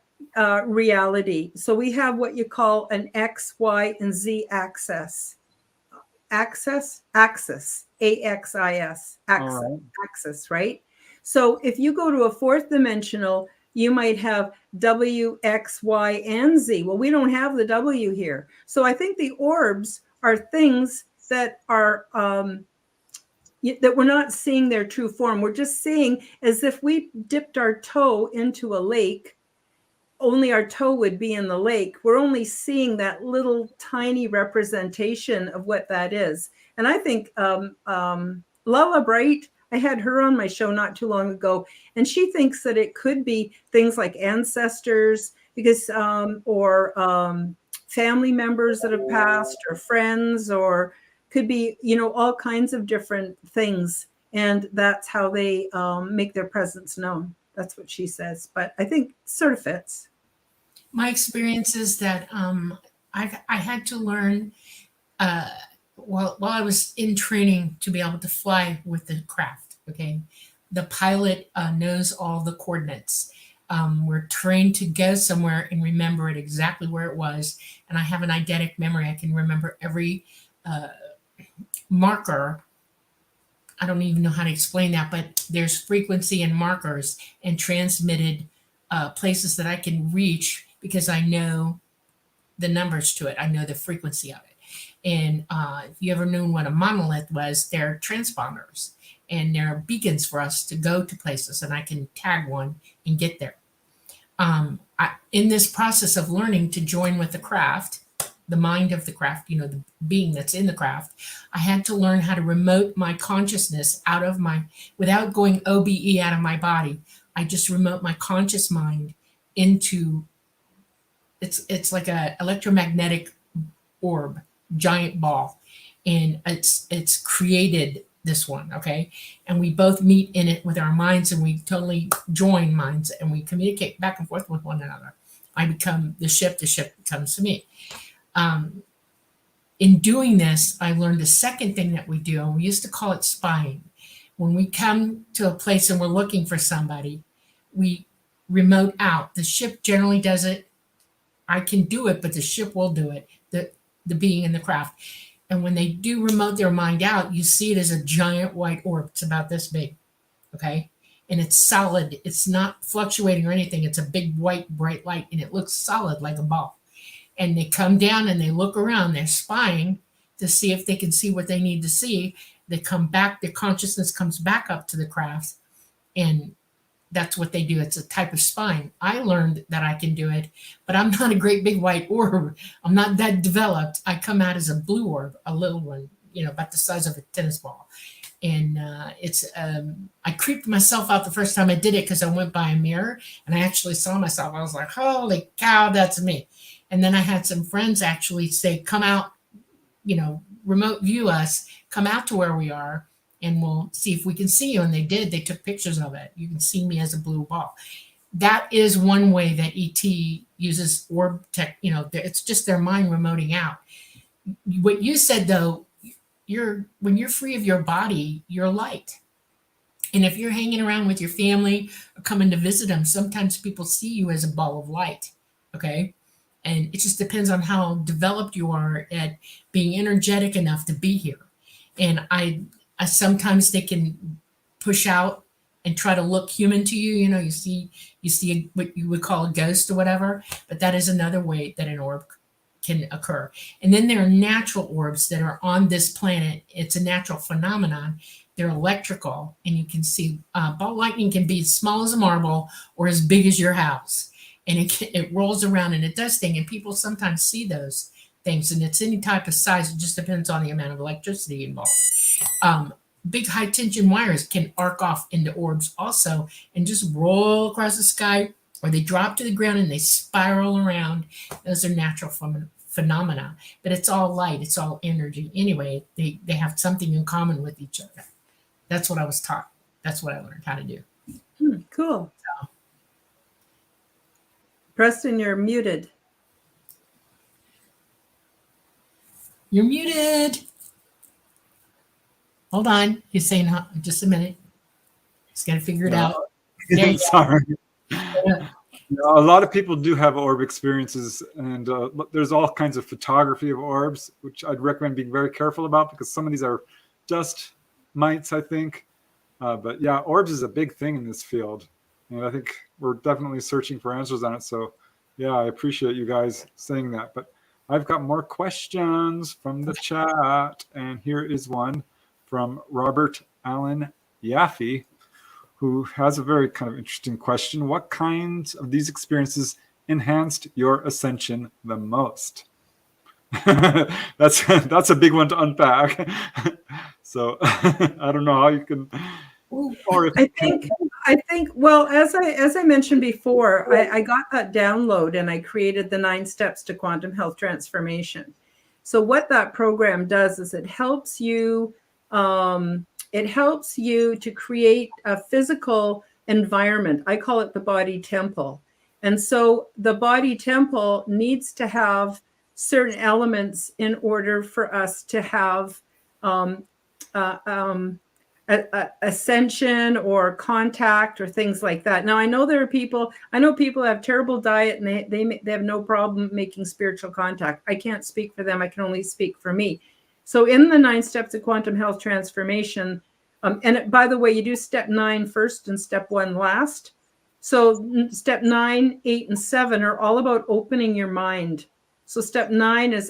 reality. So we have what you call an X, Y, and Z axis. Axis, AXIS, axis, right? So if you go to a fourth dimensional, you might have W, X, Y, and Z. Well, we don't have the W here. So I think the orbs are things that are that we're not seeing their true form. We're just seeing as if we dipped our toe into a lake. Only our toe would be in the lake. We're only seeing that little tiny representation of what that is. And I think Lala Bright, I had her on my show not too long ago, and she thinks that it could be things like ancestors, because or family members that have passed, or friends, or could be, all kinds of different things. And that's how they make their presence known. That's what she says, but I think it sort of fits. My experience is that I had to learn while I was in training to be able to fly with the craft. Okay, the pilot knows all the coordinates. We're trained to go somewhere and remember it exactly where it was, and I have an eidetic memory. I can remember every marker. I don't even know how to explain that, but there's frequency and markers and transmitted places that I can reach because I know the numbers to it. I know the frequency of it. And if you ever knew what a monolith was, they're transponders and they're beacons for us to go to places, and I can tag one and get there. In this process of learning to join with the craft, the mind of the craft, the being that's in the craft, I had to learn how to remote my consciousness out of without going OBE out of my body. I just remote my conscious mind into, it's like a electromagnetic orb, giant ball. And it's created this one, okay? And we both meet in it with our minds, and we totally join minds, and we communicate back and forth with one another. I become the ship becomes to me. In doing this, I learned a second thing that we do, and we used to call it spying. When we come to a place and we're looking for somebody, we remote out. The ship generally does it I can do it, but the ship will do it, the being in the craft. And when they do remote their mind out, you see it as a giant white orb. It's about this big, okay? And it's solid. It's not fluctuating or anything. It's a big white bright light, and it looks solid like a ball. And they come down and they look around. They're spying to see if they can see what they need to see. They come back. Their consciousness comes back up to the craft, and that's what they do. It's a type of spying. I learned that I can do it, but I'm not a great big white orb. I'm not that developed. I come out as a blue orb, a little one, about the size of a tennis ball. And I creeped myself out the first time I did it because I went by a mirror and I actually saw myself. I was like, holy cow, that's me. And then I had some friends actually say, come out, remote view us, come out to where we are, and we'll see if we can see you. And they did. They took pictures of it. You can see me as a blue ball. That is one way that ET uses orb tech. It's just their mind remoting out. What you said, though, when you're free of your body, you're light. And if you're hanging around with your family or coming to visit them, sometimes people see you as a ball of light. Okay. And it just depends on how developed you are at being energetic enough to be here. And I sometimes they can push out and try to look human to you. You see what you would call a ghost or whatever, but that is another way that an orb can occur. And then there are natural orbs that are on this planet. It's a natural phenomenon. They're electrical, and you can see ball lightning can be as small as a marble or as big as your house. And it rolls around and it does things, and people sometimes see those things, and it's any type of size. It just depends on the amount of electricity involved. Big high tension wires can arc off into orbs also and just roll across the sky, or they drop to the ground and they spiral around. Those are natural phenomena, but it's all light. It's all energy. Anyway, they have something in common with each other. That's what I was taught. That's what I learned how to do. Cool. So. Preston, you're muted. You're muted. Hold on. He's saying, just a minute. He's got to figure it out. Sorry. Yeah. A lot of people do have orb experiences, and there's all kinds of photography of orbs, which I'd recommend being very careful about, because some of these are dust mites, I think. But yeah, orbs is a big thing in this field, and I think we're definitely searching for answers on it. So yeah, I appreciate you guys saying that. But I've got more questions from the chat, and here is one from Robert Allen Yaffe, who has a very kind of interesting question. What kinds of these experiences enhanced your ascension the most? That's a big one to unpack. So I don't know how you can. Or I think. Well, as I mentioned before, I got that download and I created the 9 steps to quantum health transformation. So what that program does is it helps you. It helps you to create a physical environment. I call it the body temple. And so the body temple needs to have certain elements in order for us to have ascension or contact or things like that. Now, I know people have terrible diet and they have no problem making spiritual contact. I can't speak for them. I can only speak for me. So in the 9 steps of quantum health transformation, and by the way, you do step 9 first and step 1 last. So step 9, 8, and 7 are all about opening your mind. So step 9 is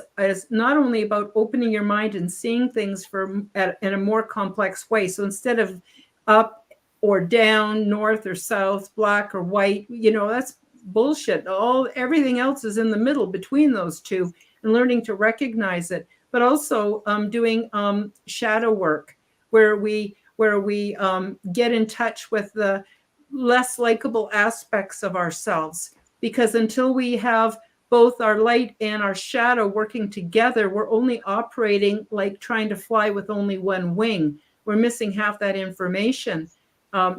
not only about opening your mind and seeing things in a more complex way. So instead of up or down, north or south, black or white, that's bullshit. Everything else is in the middle between those two, and learning to recognize it. But also doing shadow work where we get in touch with the less likable aspects of ourselves. Because until we have both our light and our shadow working together, we're only operating like trying to fly with only one wing. We're missing half that information.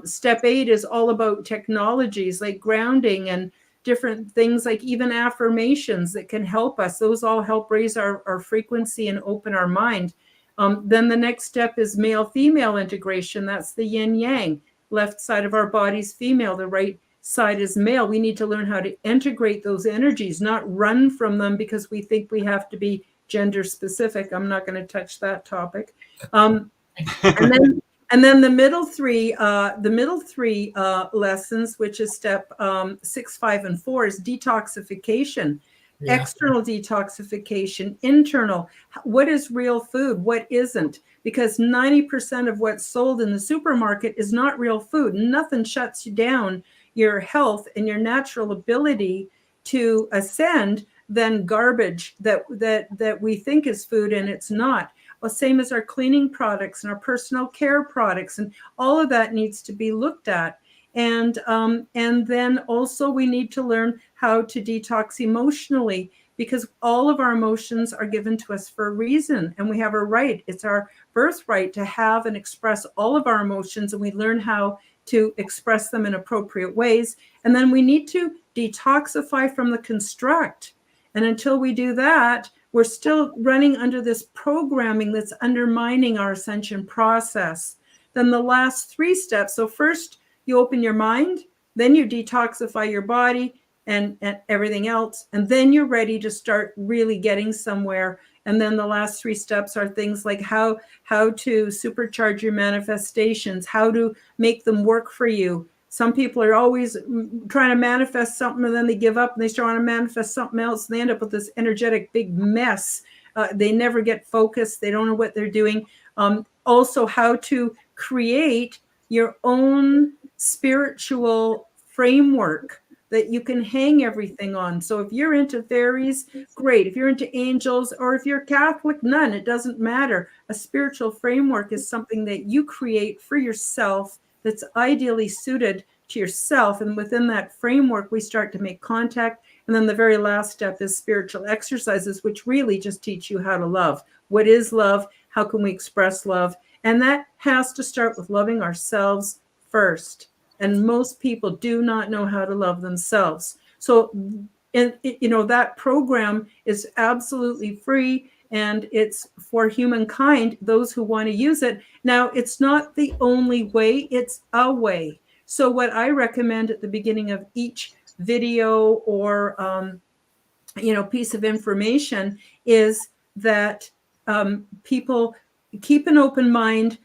Step 8 is all about technologies like grounding and different things, like even affirmations that can help us. Those all help raise our frequency and open our mind. Then the next step is male-female integration. That's the yin-yang. Left side of our body's female, the right side is male. We need to learn how to integrate those energies, not run from them because we think we have to be gender specific. I'm not going to touch that topic. And then the middle three lessons, which is step 6, 5, and 4, is detoxification. Yeah. External detoxification, internal. What is real food? What isn't? Because 90% of what's sold in the supermarket is not real food. Nothing shuts you down your health and your natural ability to ascend than garbage that we think is food and it's not. Well, same as our cleaning products and our personal care products, and all of that needs to be looked at. And then also we need to learn how to detox emotionally, because all of our emotions are given to us for a reason, and we have a right. It's our birthright to have and express all of our emotions, and we learn how to express them in appropriate ways. And then we need to detoxify from the construct. And until we do that, we're still running under this programming that's undermining our ascension process. Then the last 3 steps. So first, you open your mind, then you detoxify your body and everything else, and then you're ready to start really getting somewhere. And then the last 3 steps are things like how to supercharge your manifestations, how to make them work for you. Some people are always trying to manifest something and then they give up and they start to manifest something else, and they end up with this energetic big mess. They never get focused. They don't know what they're doing. Also, how to create your own spiritual framework that you can hang everything on. So if you're into fairies, great. If you're into angels, or if you're Catholic, none, it doesn't matter. A spiritual framework is something that you create for yourself that's ideally suited to yourself. And within that framework, we start to make contact. And then the very last step is spiritual exercises, which really just teach you how to love. What is love? How can we express love? And that has to start with loving ourselves first. And most people do not know how to love themselves. So, that program is absolutely free, and it's for humankind, those who want to use it. Now, it's not the only way, it's a way. So what I recommend at the beginning of each video or, piece of information is that people keep an open mind,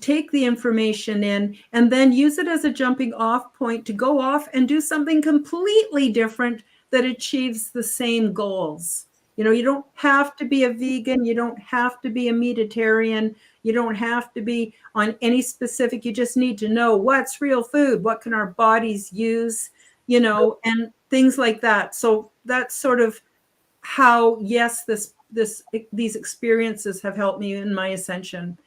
take the information in, and then use it as a jumping off point to go off and do something completely different that achieves the same goals. You don't have to be a vegan. You don't have to be a meatitarian. You don't have to be on any specific. You just need to know what's real food, what can our bodies use, and things like that. So that's sort of how, yes, these experiences have helped me in my ascension.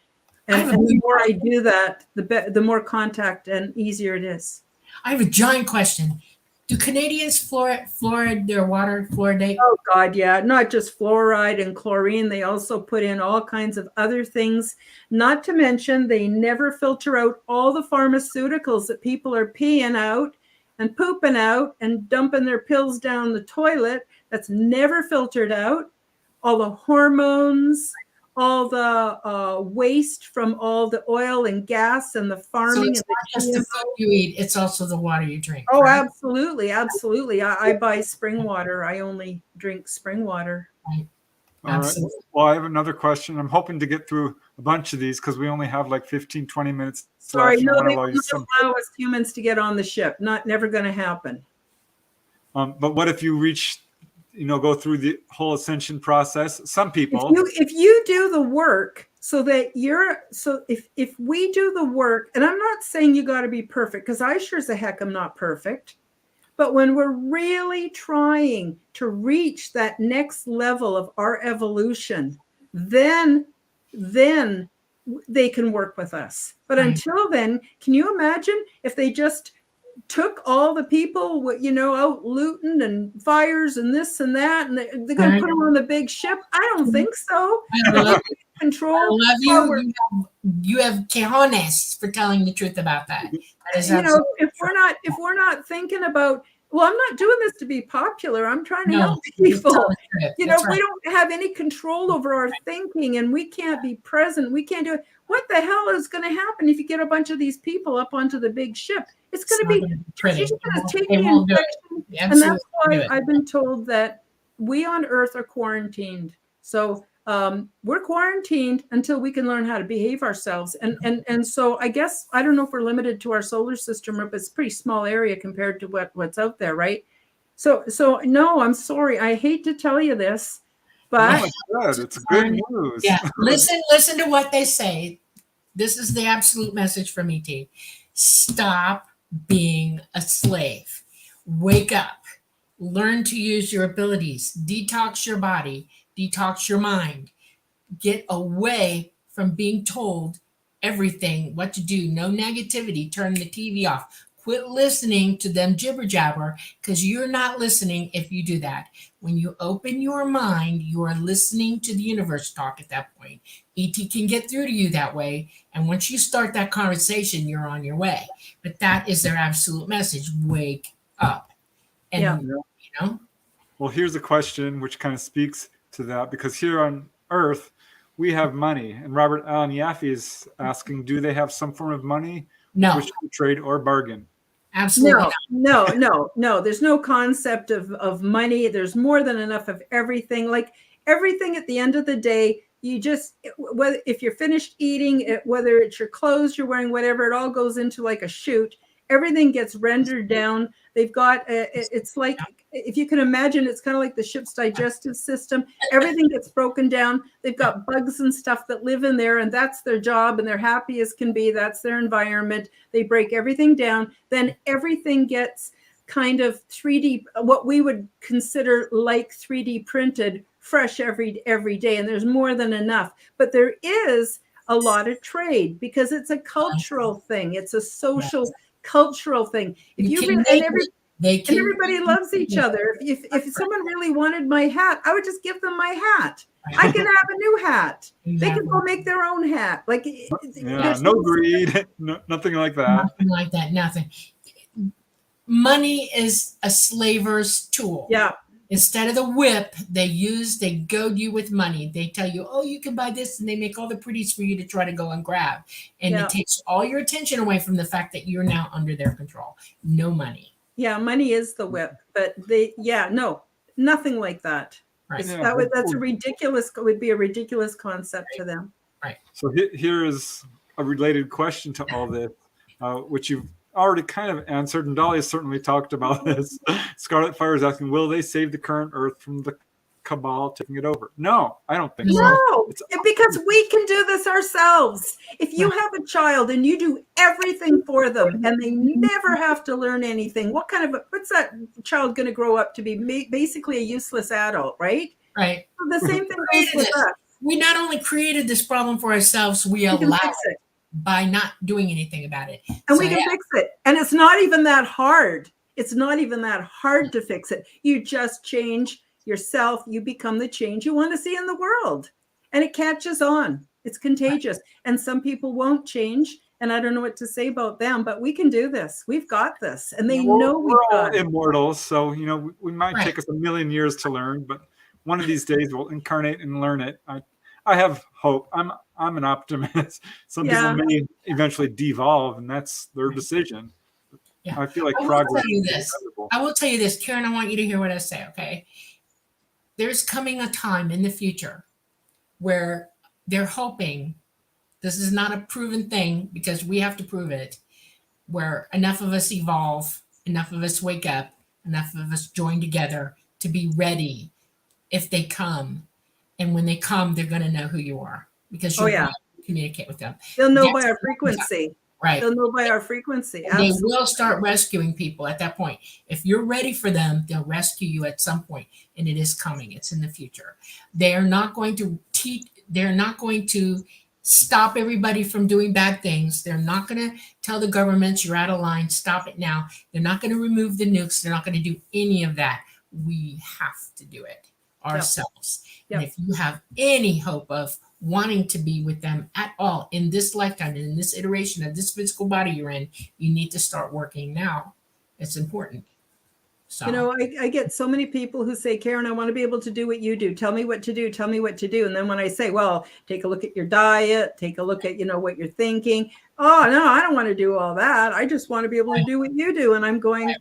And the more I do that, the more contact and easier it is. I have a giant question. Do Canadians fluoride their water, fluoridate? Oh, God, yeah. Not just fluoride and chlorine. They also put in all kinds of other things. Not to mention, they never filter out all the pharmaceuticals that people are peeing out and pooping out and dumping their pills down the toilet. That's never filtered out. All the hormones, all the waste from all the oil and gas and the farming. So it's not just the food you eat, it's also the water you drink. Oh, right? Absolutely. Absolutely. I buy spring water. I only drink spring water. Right. All right. Well, I have another question. I'm hoping to get through a bunch of these because we only have like 15, 20 minutes Sorry, left. no, they don't allow us humans to get on the ship. Never going to happen. But what if you reach, go through the whole ascension process? Some people. If you do the work if we do the work, and I'm not saying you got to be perfect, because I sure as the heck am not perfect. But when we're really trying to reach that next level of our evolution, then they can work with us. But until then, can you imagine if they just took all the people, out looting and fires and this and that, and they're going to put them on the big ship? I don't think so. Control. I love you. You have cojones for telling the truth about that. If we're not thinking about Well, I'm not doing this to be popular. I'm trying to No, help just tell people. the truth. You know, That's we right. don't have any control over our thinking, and we can't be present. We can't do it. What the hell is going to happen if you get a bunch of these people up onto the big ship? It's going It's to not be, going to be pretty. you're going to take They the won't do it. infection. They And absolutely that's won't do why it. I've been told that we on Earth are quarantined. So we're quarantined until we can learn how to behave ourselves. And so I guess, I don't know if we're limited to our solar system, or if it's a pretty small area compared to what's out there, right? So no, I'm sorry. I hate to tell you this, but No, it's good. It's good news. Yeah, listen to what they say. This is the absolute message from ET. Stop being a slave. Wake up. Learn to use your abilities. Detox your body. Detox your mind. Get away from being told everything, what to do. No negativity. Turn the TV off. Quit listening to them jibber jabber, because you're not listening if you do that. When you open your mind, you are listening to the universe talk at that point. ET can get through to you that way. And once you start that conversation, you're on your way. But that is their absolute message. Wake up. And, Yeah. you know, Well, here's a question which kind of speaks to that, because here on Earth, we have money. And Robert Allen Yaffe is asking, do they have some form of money no, which can trade or bargain? absolutely not. No. There's no concept of money. There's more than enough of everything. Like everything at the end of the day, you just, whether if you're finished eating, whether it's your clothes you're wearing, whatever, it all goes into like a chute. Everything gets rendered down. They've got, it's like, if you can imagine, it's kind of like the ship's digestive system. Everything gets broken down. They've got bugs and stuff that live in there, and that's their job, and they're happy as can be. That's their environment. They break everything down. Then everything gets kind of 3D, what we would consider like 3D printed, fresh every day. And there's more than enough. But there is a lot of trade, because it's a cultural thing. It's a social cultural thing. If you really, and everybody loves each other. If someone really wanted my hat, I would just give them my hat. I can have a new hat. They can go make their own hat. Like, yeah, no greed, nothing like that. Nothing like that. Nothing. Money is a slaver's tool. Yeah. Instead of the whip, they goad you with money. They tell you, oh, you can buy this, and they make all the pretties for you to try to go and grab. And it takes all your attention away from the fact that you're now under their control. No money. Yeah, money is the whip, but nothing like that. Right. That's would be a ridiculous concept to them. Right. So here is a related question to all this, which you've already kind of answered, and Dolly has certainly talked about this. Scarlet Fire is asking, will they save the current Earth from the cabal taking it over? No, I don't think so. No, because we can do this ourselves. If you have a child and you do everything for them and they never have to learn anything, what's that child going to grow up to be? Basically a useless adult, right? Right. So the same thing goes with us. We not only created this problem for ourselves, we allow it by not doing anything about it. And we can fix it. And it's not even that hard. It's not even that hard to fix it. You just change yourself. You become the change you want to see in the world. And it catches on. It's contagious. And some people won't change. And I don't know what to say about them, but we can do this. We've got this. And they know we've got it. We're all immortals. So, we might take us a million years to learn, but one of these days we'll incarnate and learn it. I have hope. I'm an optimist. Some people may eventually devolve, and that's their decision. Yeah. I feel like progress. I will tell you this, Karen. I want you to hear what I say. Okay, there's coming a time in the future where they're hoping, this is not a proven thing because we have to prove it, where enough of us evolve, enough of us wake up, enough of us join together to be ready if they come. And when they come, they're going to know who you are, because you're going to communicate with them. They'll know by our frequency. Right. They'll know by our frequency. They will start rescuing people at that point. If you're ready for them, they'll rescue you at some point, and it is coming. It's in the future. They are not going to they're not going to stop everybody from doing bad things. They're not going to tell the governments, you're out of line, stop it now. They're not going to remove the nukes. They're not going to do any of that. We have to do it ourselves. Yep. And if you have any hope of wanting to be with them at all in this lifetime, in this iteration of this physical body you're in, you need to start working now. It's important. So, You know, I get so many people who say, Karen, I want to be able to do what you do. Tell me what to do. Tell me what to do. And then when I say, well, take a look at your diet, take a look at, what you're thinking. Oh, no, I don't want to do all that. I just want to be able to do what you do. And I'm going,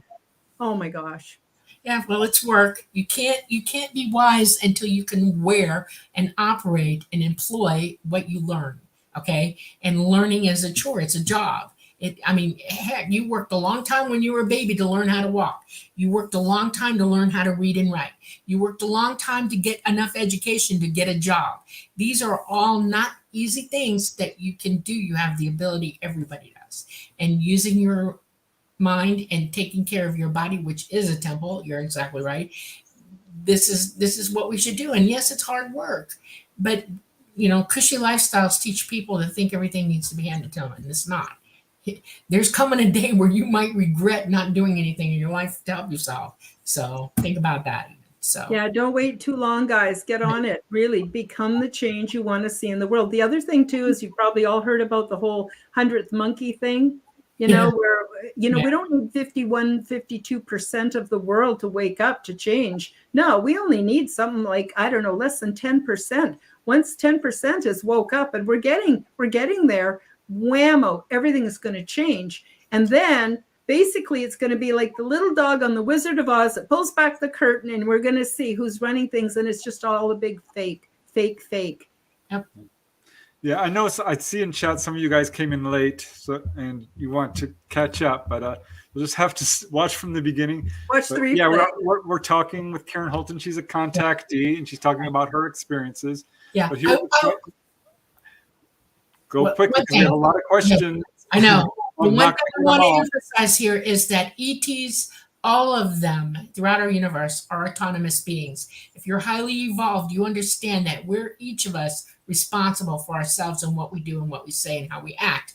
oh my gosh. yeah, well, it's work. You can't be wise until you can wear and operate and employ what you learn. Okay, and learning is a chore. It's a job. I mean, heck, you worked a long time when you were a baby to learn how to walk. You worked a long time to learn how to read and write. You worked a long time to get enough education to get a job. These are all not easy things that you can do. You have the ability, everybody does. And using your mind and taking care of your body, which is a temple, you're exactly right. This is what we should do. And yes, it's hard work, but cushy lifestyles teach people to think everything needs to be handed to them, and it's not. There's coming a day where you might regret not doing anything in your life to help yourself. So think about that. So yeah, don't wait too long, guys. Get on it. Really become the change you want to see in the world. The other thing too is you've probably all heard about the whole 100th monkey thing, where we don't need 52% of the world to wake up to change. No, we only need something like, I don't know, less than 10%. Once 10% is woke up, and we're getting there, whammo, everything is going to change. And then basically it's going to be like the little dog on the Wizard of Oz that pulls back the curtain, and we're going to see who's running things, and it's just all a big fake. Yep. Yeah, I know. I see in chat some of you guys came in late, and you want to catch up, but you'll just have to watch from the beginning. Watch the replay. Yeah, we're talking with Karen Holton. She's a contactee, and she's talking about her experiences. Yeah. But here, go quick because we have a lot of questions. I know. The one thing I want to all. emphasize here is that ETs, all of them throughout our universe, are autonomous beings. If you're highly evolved, you understand that we're each of us responsible for ourselves and what we do and what we say and how we act.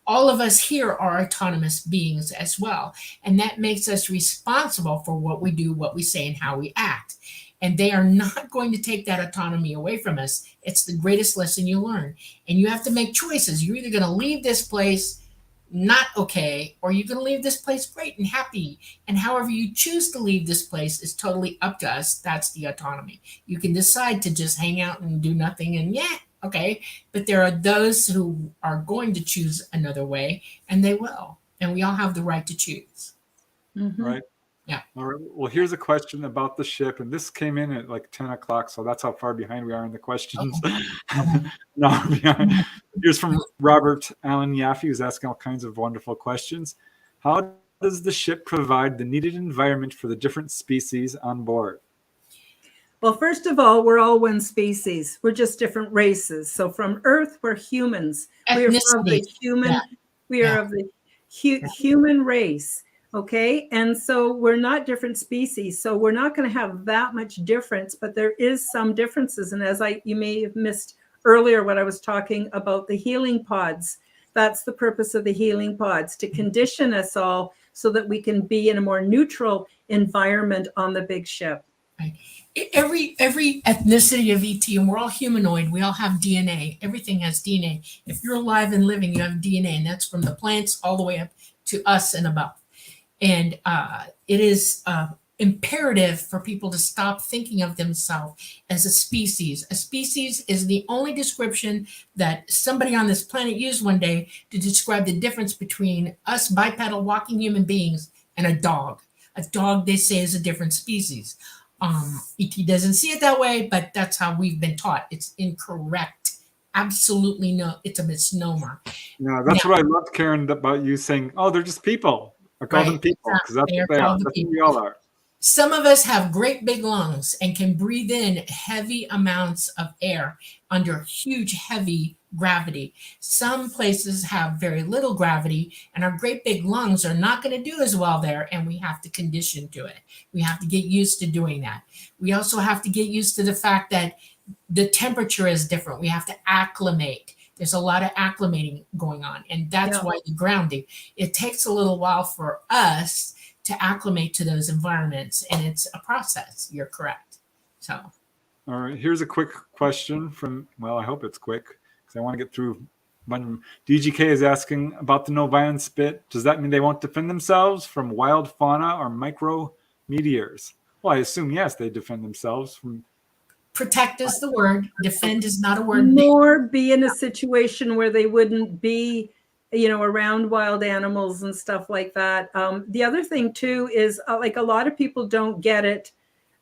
All of us here are autonomous beings as well. And that makes us responsible for what we do, what we say, and how we act. And they are not going to take that autonomy away from us. It's the greatest lesson you learn. And you have to make choices. You're either going to leave this place not okay, or you're going to leave this place great and happy. And however you choose to leave this place is totally up to us. That's the autonomy. You can decide to just hang out and do nothing and okay. But there are those who are going to choose another way, and they will. And we all have the right to choose. Mm-hmm. Right. Yeah. All right. Well, here's a question about the ship, and this came in at like 10 o'clock, so that's how far behind we are in the questions. Okay. No, here's from Robert Allen Yaffe, who's asking all kinds of wonderful questions. How does the ship provide the needed environment for the different species on board? Well, first of all, we're all one species. We're just different races. So from Earth, we're humans. We are of the human. Yeah. We are of the human race. Okay. And so we're not different species. So we're not going to have that much difference, but there is some differences. And as you may have missed earlier when I was talking about the healing pods, that's the purpose of the healing pods, to condition us all so that we can be in a more neutral environment on the big ship. Right. Every ethnicity of ET, and we're all humanoid, we all have DNA. Everything has DNA. If you're alive and living, you have DNA, and that's from the plants all the way up to us and above. And it is imperative for people to stop thinking of themselves as a species. A species is the only description that somebody on this planet used one day to describe the difference between us bipedal walking human beings and a dog. A dog, they say, is a different species. ET doesn't see it that way, but that's how we've been taught. It's incorrect. Absolutely no, it's a misnomer. Yeah, that's what I loved, Karen, about you saying, oh, they're just people. I call them people because that's what they are. That's what we all are. Some of us have great big lungs and can breathe in heavy amounts of air under huge, heavy gravity. Some places have very little gravity, and our great big lungs are not going to do as well there, and we have to condition to it. We have to get used to doing that. We also have to get used to the fact that the temperature is different. We have to acclimate. There's a lot of acclimating going on, and that's why the grounding. It takes a little while for us to acclimate to those environments, and it's a process. You're correct. So, all right, here's a quick question from, well, I hope it's quick because I want to get through. DGK is asking about the no violence bit. Does that mean they won't defend themselves from wild fauna or micro meteors? Well, I assume yes, they defend themselves from. Protect is the word. Defend is not a word. More be in a situation where they wouldn't be, around wild animals and stuff like that. The other thing too is like a lot of people don't get it,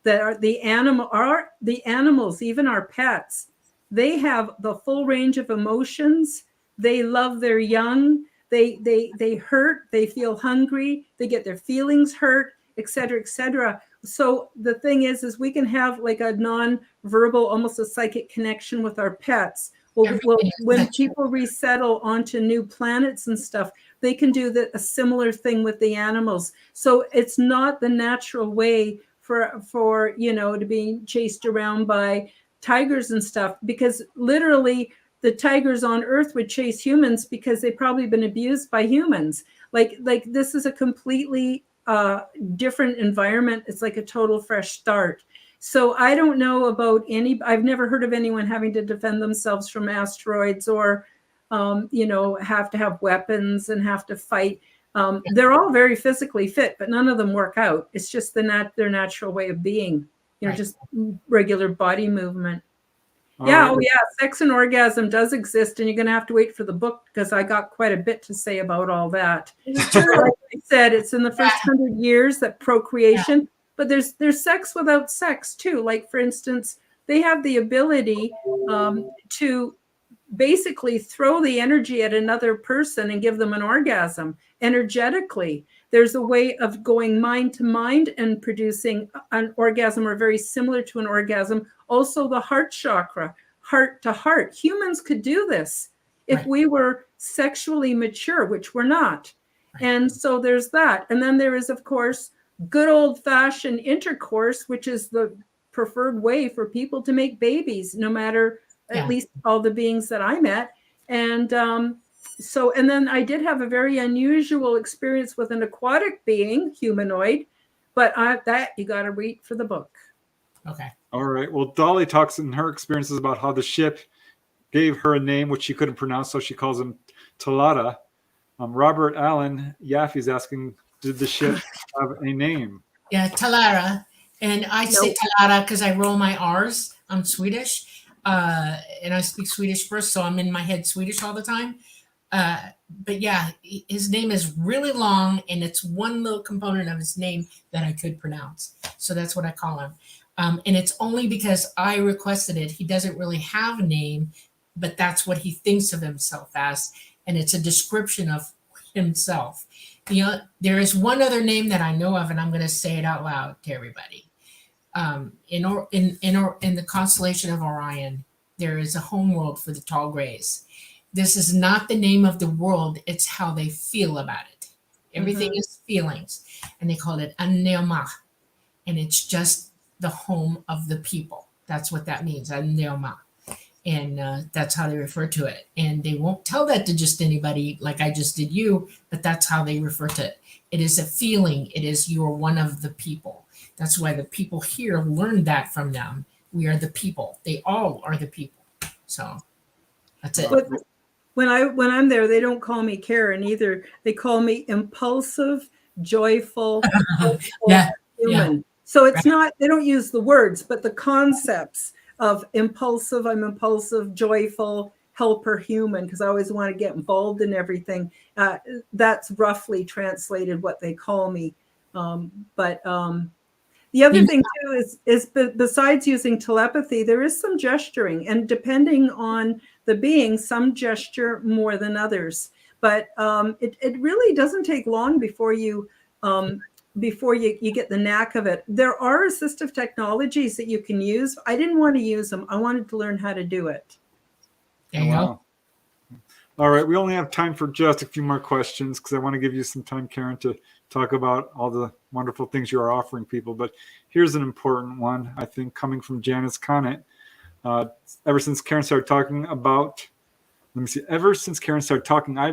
that are the animals, even our pets, they have the full range of emotions. They love their young. They hurt. They feel hungry. They get their feelings hurt, et cetera, et cetera. So the thing is we can have like a non-verbal, almost a psychic connection with our pets. Well, when people resettle onto new planets and stuff, they can do a similar thing with the animals. So it's not the natural way for to be chased around by tigers and stuff, because literally the tigers on Earth would chase humans because they've probably been abused by humans. Like this is a completely different environment. It's like a total fresh start. So I don't know about I've never heard of anyone having to defend themselves from asteroids or, have to have weapons and have to fight. They're all very physically fit, but none of them work out. It's just their natural way of being, just regular body movement. Sex and orgasm does exist, and you're going to have to wait for the book because I got quite a bit to say about all that. Like I said, it's in the first 100 years that procreation, but there's sex without sex too. Like, for instance, they have the ability to basically throw the energy at another person and give them an orgasm energetically. There's a way of going mind to mind and producing an orgasm, or very similar to an orgasm. Also the heart chakra, heart to heart. Humans could do this if we were sexually mature, which we're not. And so there's that. And then there is, of course, good old fashioned intercourse, which is the preferred way for people to make babies, no matter at least all the beings that I met. And and then I did have a very unusual experience with an aquatic being, humanoid, but that you got to read for the book. Okay. All right. Well, Dolly talks in her experiences about how the ship gave her a name which she couldn't pronounce, so she calls him Talata. Robert Allen Yaffe's asking, did the ship have a name? Yeah, Talara. And I say Talara because I roll my R's. I'm Swedish. And I speak Swedish first, so I'm in my head Swedish all the time. But yeah, his name is really long, and it's one little component of his name that I could pronounce. So that's what I call him. And it's only because I requested it. He doesn't really have a name, but that's what he thinks of himself as. And it's a description of himself. There is one other name that I know of, and I'm going to say it out loud to everybody. In the constellation of Orion, there is a homeworld for the tall grays. This is not the name of the world, it's how they feel about it. Everything is feelings, and they call it Aneoma, and it's just the home of the people. That's what that means, Aneoma, and that's how they refer to it. And they won't tell that to just anybody like I just did you, but that's how they refer to it. It is a feeling. It is you're one of the people. That's why the people here learned that from them. We are the people. They all are the people. So that's it. But when I'm there, they don't call me Karen either. They call me impulsive, joyful, human. Yeah. So it's not, they don't use the words, but the concepts of impulsive, I'm impulsive, joyful, helper, human, because I always want to get involved in everything. That's roughly translated what they call me. But the other thing too is besides using telepathy, there is some gesturing, and depending on the being, some gesture more than others. But it really doesn't take long before you get the knack of it. There are assistive technologies that you can use. I didn't want to use them. I wanted to learn how to do it. There you go. All right. We only have time for just a few more questions because I want to give you some time, Karen, to talk about all the wonderful things you are offering people. But here's an important one, I think, coming from Janice Conant. Ever since Karen started talking, I've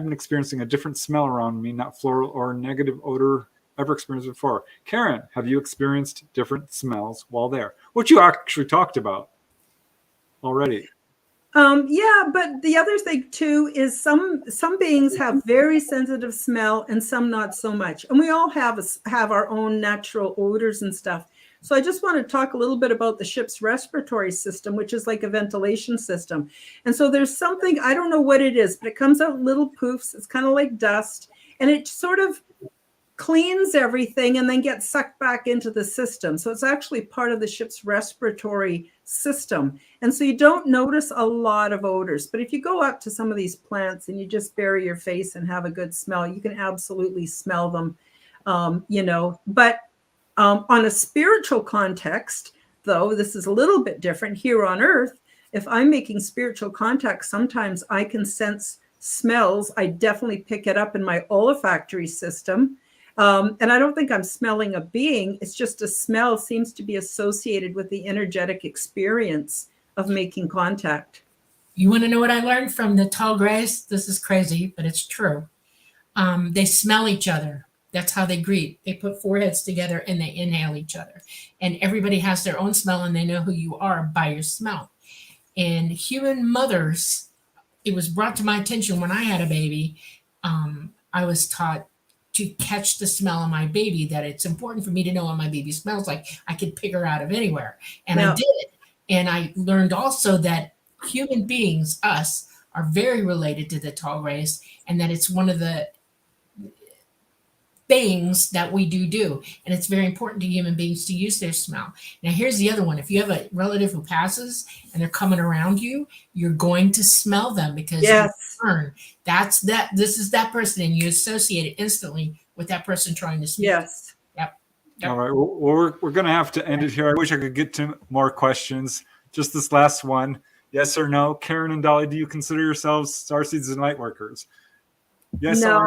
been experiencing a different smell around me, not floral or negative odor ever experienced before. Karen, have you experienced different smells while there? Which you actually talked about already. Yeah, but the other thing too is some beings have very sensitive smell and some not so much, and we all have our own natural odors and stuff. So I just want to talk a little bit about the ship's respiratory system, which is like a ventilation system. And so there's something, I don't know what it is, but it comes out in little poofs. It's kind of like dust, and it sort of cleans everything and then gets sucked back into the system. So it's actually part of the ship's respiratory system. And so you don't notice a lot of odors. But if you go up to some of these plants and you just bury your face and have a good smell, you can absolutely smell them, But on a spiritual context, though, this is a little bit different here on Earth. If I'm making spiritual contact, sometimes I can sense smells. I definitely pick it up in my olfactory system. And I don't think I'm smelling a being. It's just a smell seems to be associated with the energetic experience of making contact. You want to know what I learned from the tall grays? This is crazy, but it's true. They smell each other. That's how they greet. They put foreheads together and they inhale each other. And everybody has their own smell and they know who you are by your smell. And human mothers, it was brought to my attention when I had a baby. I was taught to catch the smell of my baby, that it's important for me to know what my baby smells like. I could pick her out of anywhere. And I did. And I learned also that human beings, us, are very related to the tall race, and that it's one of the things that we do. And it's very important to human beings to use their smell. Now, here's the other one. If you have a relative who passes and they're coming around you, you're going to smell them because yes. This is that person, and you associate it instantly with that person trying to speak. Yes. Yep. All right. Well, we're going to have to end it here. I wish I could get to more questions. Just this last one. Yes or no? Karen and Dolly, do you consider yourselves starseeds and light workers? Yes or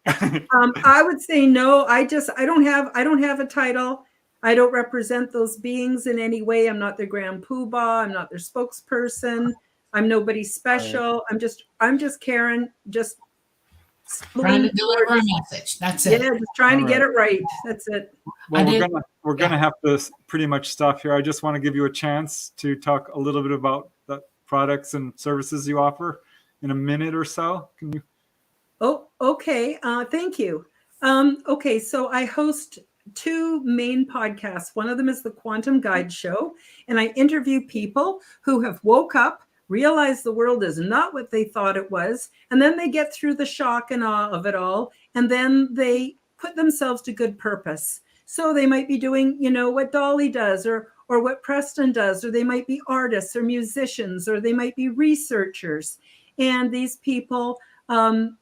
no? I would say no. I don't have a title. I don't represent those beings in any way. I'm not their grand poobah. I'm not their spokesperson. I'm nobody special. Right. I'm just Karen, just trying to deliver a message. That's it. Yeah, just trying to get it right. That's it. Well, we're gonna have to pretty much stop here. I just want to give you a chance to talk a little bit about the products and services you offer in a minute or so. Can you? Oh, okay. Thank you. Okay, so I host two main podcasts. One of them is the Quantum Guide Show, and I interview people who have woke up, realized the world is not what they thought it was, and then they get through the shock and awe of it all, and then they put themselves to good purpose. So they might be doing, what Dolly does, or what Preston does, or they might be artists or musicians, or they might be researchers. And these people then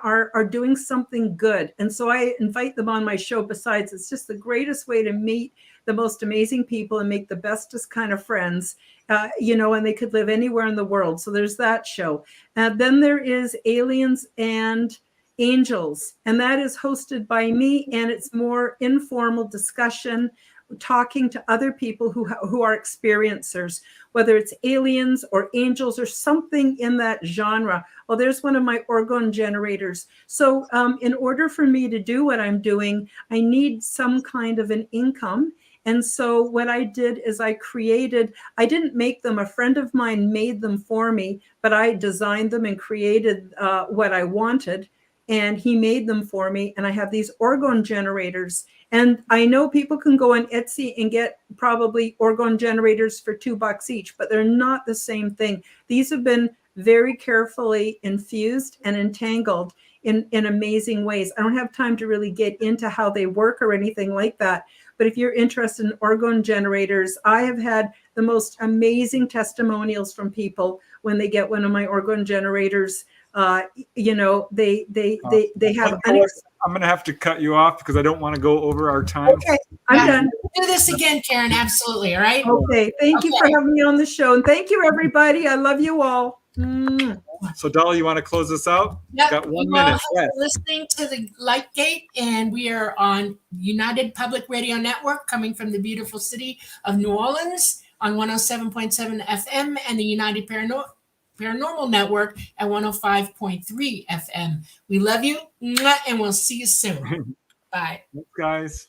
are doing something good. And so I invite them on my show. Besides, it's just the greatest way to meet the most amazing people and make the bestest kind of friends, and they could live anywhere in the world. So there's that show. Then there is Aliens and Angels, and that is hosted by me, and it's more informal discussion, talking to other people who are experiencers, whether it's aliens or angels or something in that genre. Well, there's one of my orgone generators. So in order for me to do what I'm doing, I need some kind of an income. And so what I did is I didn't make them, a friend of mine made them for me, but I designed them and created what I wanted. And he made them for me. And I have these orgone generators. And I know people can go on Etsy and get probably orgone generators for $2 each, but they're not the same thing. These have been very carefully infused and entangled in amazing ways. I don't have time to really get into how they work or anything like that. But if you're interested in orgone generators, I have had the most amazing testimonials from people when they get one of my orgone generators. They have. I'm going to have to cut you off because I don't want to go over our time. Okay, I'm done. Do this again, Karen. Absolutely. All right. Okay. Thank you for having me on the show. And thank you, everybody. I love you all. So, Dolly, you want to close us out? Yep. Got 1 minute. Yes. Listening to the Light Gate, and we are on United Public Radio Network, coming from the beautiful city of New Orleans on 107.7 FM, and the United Paranormal Network at 105.3 FM. We love you, and we'll see you soon. Bye. Thanks, guys.